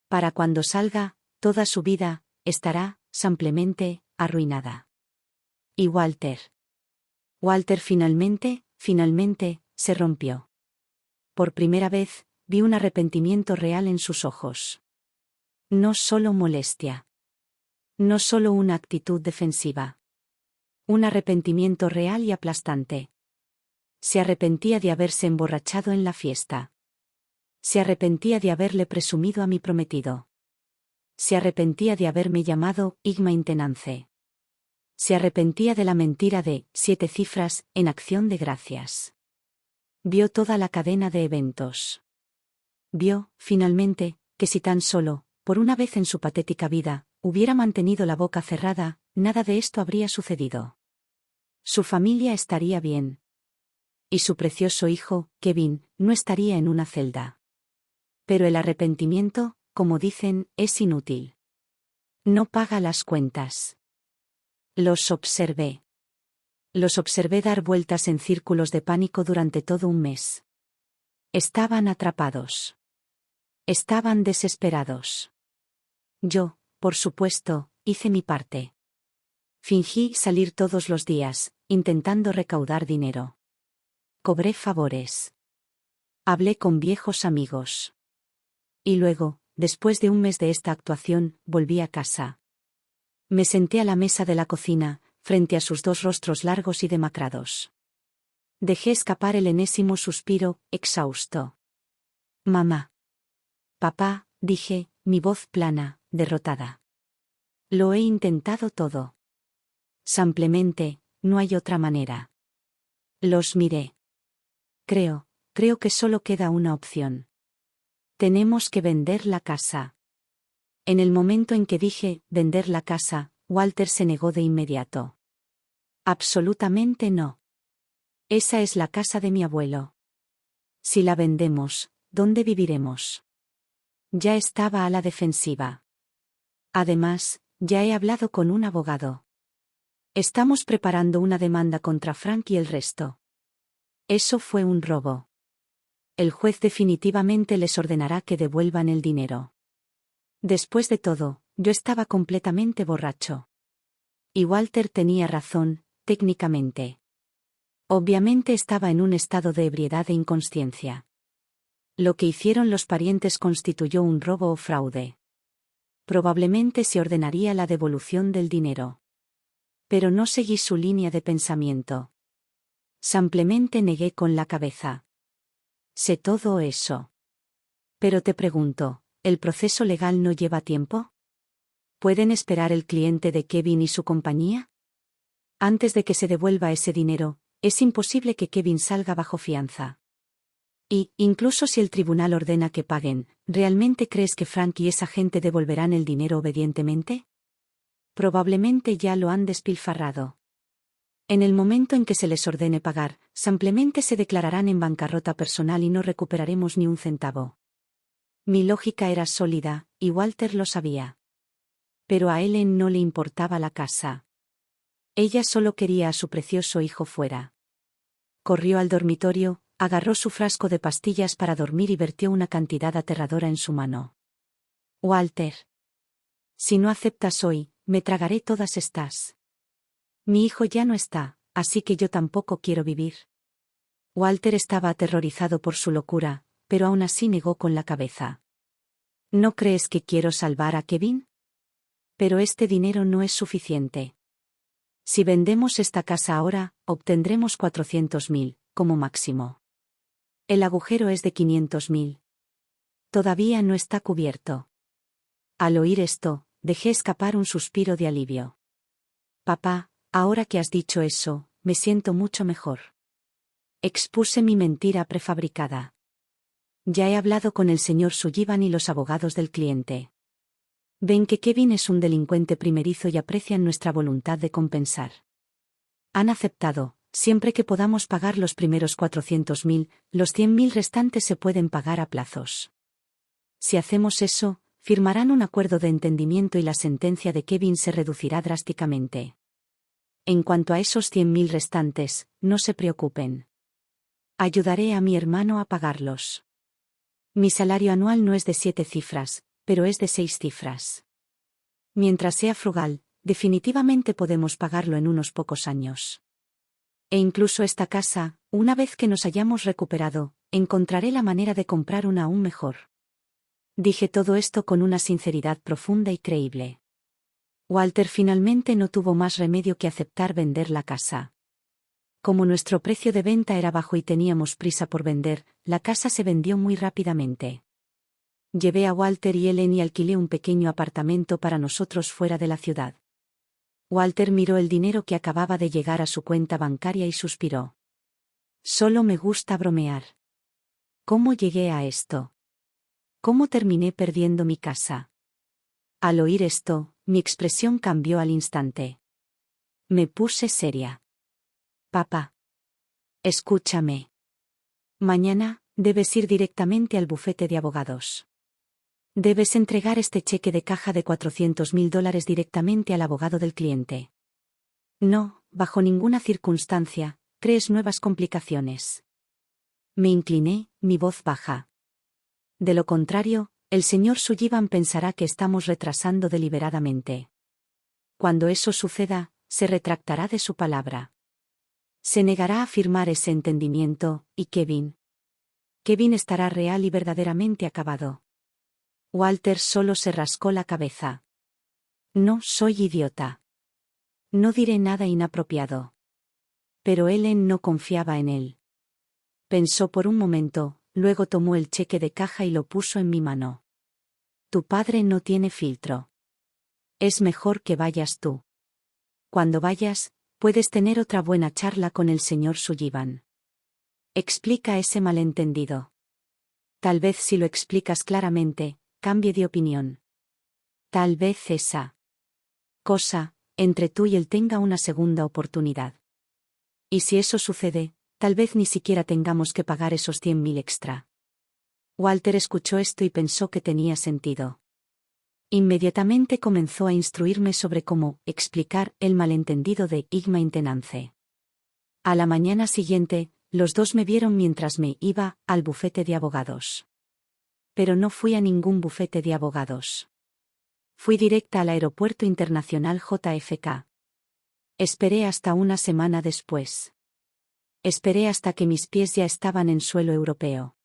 Para cuando salga, toda su vida estará, simplemente, arruinada. Y Walter. Walter finalmente, se rompió. Por primera vez, vi un arrepentimiento real en sus ojos. No solo molestia. No solo una actitud defensiva. Un arrepentimiento real y aplastante. Se arrepentía de haberse emborrachado en la fiesta. Se arrepentía de haberle presumido a mi prometido. Se arrepentía de haberme llamado Igma Intenance. Se arrepentía de la mentira de 7 cifras en acción de gracias. Vio toda la cadena de eventos. Vio, finalmente, que si tan solo, por una vez en su patética vida, hubiera mantenido la boca cerrada, nada de esto habría sucedido. Su familia estaría bien. Y su precioso hijo, Kevin, no estaría en una celda. Pero el arrepentimiento, como dicen, es inútil. No paga las cuentas. Los observé. Los observé dar vueltas en círculos de pánico durante todo un mes. Estaban atrapados. Estaban desesperados. Yo, por supuesto, hice mi parte. Fingí salir todos los días, intentando recaudar dinero. Cobré favores. Hablé con viejos amigos. Y luego, después de un mes de esta actuación, volví a casa. Me senté a la mesa de la cocina, frente a sus 2 rostros largos y demacrados. Dejé escapar el enésimo suspiro, exhausto. Mamá. Papá, dije, mi voz plana, derrotada. Lo he intentado todo. Simplemente, no hay otra manera. Los miré. Creo que solo queda una opción. Tenemos que vender la casa. En el momento en que dije, vender la casa, Walter se negó de inmediato. Absolutamente no. Esa es la casa de mi abuelo. Si la vendemos, ¿dónde viviremos? Ya estaba a la defensiva. Además, ya he hablado con un abogado. Estamos preparando una demanda contra Frank y el resto. Eso fue un robo. El juez definitivamente les ordenará que devuelvan el dinero. Después de todo, yo estaba completamente borracho. Y Walter tenía razón, técnicamente. Obviamente estaba en un estado de ebriedad e inconsciencia. Lo que hicieron los parientes constituyó un robo o fraude. Probablemente se ordenaría la devolución del dinero. Pero no seguí su línea de pensamiento. Simplemente negué con la cabeza. Sé todo eso. Pero te pregunto, ¿el proceso legal no lleva tiempo? ¿Pueden esperar el cliente de Kevin y su compañía? Antes de que se devuelva ese dinero, es imposible que Kevin salga bajo fianza. Y, incluso si el tribunal ordena que paguen, ¿realmente crees que Frank y esa gente devolverán el dinero obedientemente? Probablemente ya lo han despilfarrado. En el momento en que se les ordene pagar, simplemente se declararán en bancarrota personal y no recuperaremos ni un centavo. Mi lógica era sólida, y Walter lo sabía. Pero a Ellen no le importaba la casa. Ella solo quería a su precioso hijo fuera. Corrió al dormitorio, agarró su frasco de pastillas para dormir y vertió una cantidad aterradora en su mano. Walter. Si no aceptas hoy, me tragaré todas estas. Mi hijo ya no está, así que yo tampoco quiero vivir. Walter estaba aterrorizado por su locura, pero aún así negó con la cabeza. ¿No crees que quiero salvar a Kevin? Pero este dinero no es suficiente. Si vendemos esta casa ahora, obtendremos 400.000, como máximo. El agujero es de 500.000. Todavía no está cubierto. Al oír esto, dejé escapar un suspiro de alivio. Papá, ahora que has dicho eso, me siento mucho mejor. Expuse mi mentira prefabricada. Ya he hablado con el señor Sullivan y los abogados del cliente. Ven que Kevin es un delincuente primerizo y aprecian nuestra voluntad de compensar. Han aceptado, siempre que podamos pagar los primeros 400.000, los 100.000 restantes se pueden pagar a plazos. Si hacemos eso, firmarán un acuerdo de entendimiento y la sentencia de Kevin se reducirá drásticamente. En cuanto a esos 100.000 restantes, no se preocupen. Ayudaré a mi hermano a pagarlos. Mi salario anual no es de 7 cifras, pero es de 6 cifras. Mientras sea frugal, definitivamente podemos pagarlo en unos pocos años. E incluso esta casa, una vez que nos hayamos recuperado, encontraré la manera de comprar una aún mejor. Dije todo esto con una sinceridad profunda y creíble. Walter finalmente no tuvo más remedio que aceptar vender la casa. Como nuestro precio de venta era bajo y teníamos prisa por vender, la casa se vendió muy rápidamente. Llevé a Walter y Ellen y alquilé un pequeño apartamento para nosotros fuera de la ciudad. Walter miró el dinero que acababa de llegar a su cuenta bancaria y suspiró. Solo me gusta bromear. ¿Cómo llegué a esto? ¿Cómo terminé perdiendo mi casa? Al oír esto, mi expresión cambió al instante. Me puse seria. Papá. Escúchame. Mañana, debes ir directamente al bufete de abogados. Debes entregar este cheque de caja de $400.000 directamente al abogado del cliente. No, bajo ninguna circunstancia, crees nuevas complicaciones. Me incliné, mi voz baja. De lo contrario, el señor Sullivan pensará que estamos retrasando deliberadamente. Cuando eso suceda, se retractará de su palabra. Se negará a firmar ese entendimiento, y Kevin estará real y verdaderamente acabado. Walter solo se rascó la cabeza. No soy idiota. No diré nada inapropiado. Pero Ellen no confiaba en él. Pensó por un momento, luego tomó el cheque de caja y lo puso en mi mano. Tu padre no tiene filtro. Es mejor que vayas tú. Cuando vayas, puedes tener otra buena charla con el señor Sullivan. Explica ese malentendido. Tal vez si lo explicas claramente, cambie de opinión. Tal vez esa cosa, entre tú y él tenga una segunda oportunidad. Y si eso sucede, tal vez ni siquiera tengamos que pagar esos 100.000 extra. Walter escuchó esto y pensó que tenía sentido. Inmediatamente comenzó a instruirme sobre cómo explicar el malentendido de maintenance. A la mañana siguiente, los dos me vieron mientras me iba al bufete de abogados. Pero no fui a ningún bufete de abogados. Fui directa al aeropuerto internacional JFK. Esperé hasta una semana después. Esperé hasta que mis pies ya estaban en suelo europeo.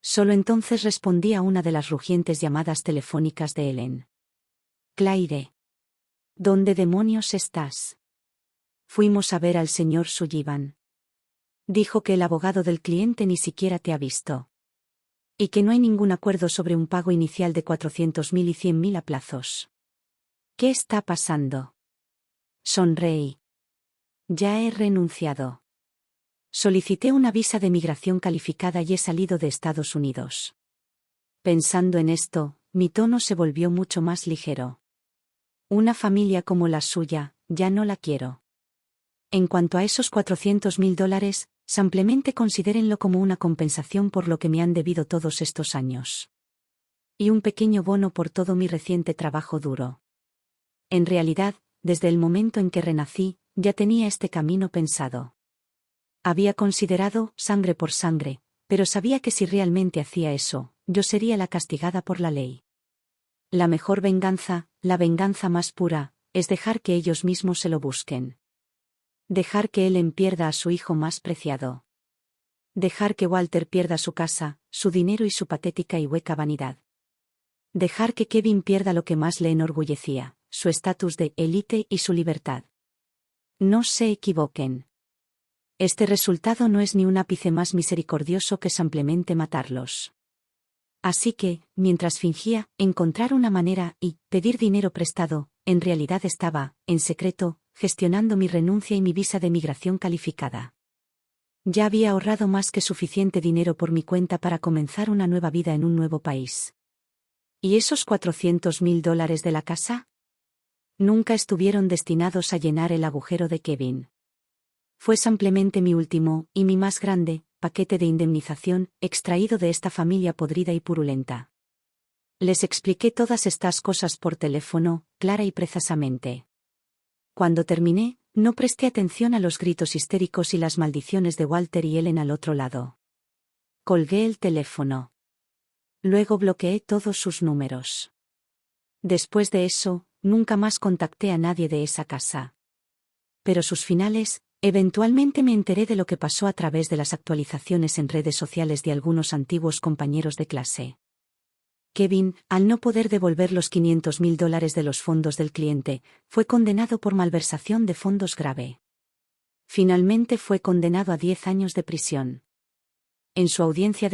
Solo entonces respondí a una de las rugientes llamadas telefónicas de Ellen. Claire. ¿Dónde demonios estás? Fuimos a ver al señor Sullivan. Dijo que el abogado del cliente ni siquiera te ha visto. Y que no hay ningún acuerdo sobre un pago inicial de 400.000 y 100.000 a plazos. ¿Qué está pasando? Sonreí. Ya he renunciado. Solicité una visa de migración calificada y he salido de Estados Unidos. Pensando en esto, mi tono se volvió mucho más ligero. Una familia como la suya, ya no la quiero. En cuanto a esos $400.000, simplemente considérenlo como una compensación por lo que me han debido todos estos años. Y un pequeño bono por todo mi reciente trabajo duro. En realidad, desde el momento en que renací, ya tenía este camino pensado. Había considerado sangre por sangre, pero sabía que si realmente hacía eso, yo sería la castigada por la ley. La mejor venganza, la venganza más pura, es dejar que ellos mismos se lo busquen. Dejar que Ellen pierda a su hijo más preciado. Dejar que Walter pierda su casa, su dinero y su patética y hueca vanidad. Dejar que Kevin pierda lo que más le enorgullecía, su estatus de élite y su libertad. No se equivoquen. Este resultado no es ni un ápice más misericordioso que simplemente matarlos. Así que, mientras fingía encontrar una manera y pedir dinero prestado, en realidad estaba, en secreto, gestionando mi renuncia y mi visa de migración calificada. Ya había ahorrado más que suficiente dinero por mi cuenta para comenzar una nueva vida en un nuevo país. ¿Y esos $400.000 de la casa? Nunca estuvieron destinados a llenar el agujero de Kevin. Fue simplemente mi último, y mi más grande, paquete de indemnización, extraído de esta familia podrida y purulenta. Les expliqué todas estas cosas por teléfono, clara y precisamente. Cuando terminé, no presté atención a los gritos histéricos y las maldiciones de Walter y Ellen al otro lado. Colgué el teléfono. Luego bloqueé todos sus números. Después de eso, nunca más contacté a nadie de esa casa. Pero sus finales, Eventualmente me enteré de lo que pasó a través de las actualizaciones en redes sociales de algunos antiguos compañeros de clase. Kevin, al no poder devolver los $500.000 de los fondos del cliente, fue condenado por malversación de fondos grave. Finalmente fue condenado a 10 años de prisión. En su audiencia de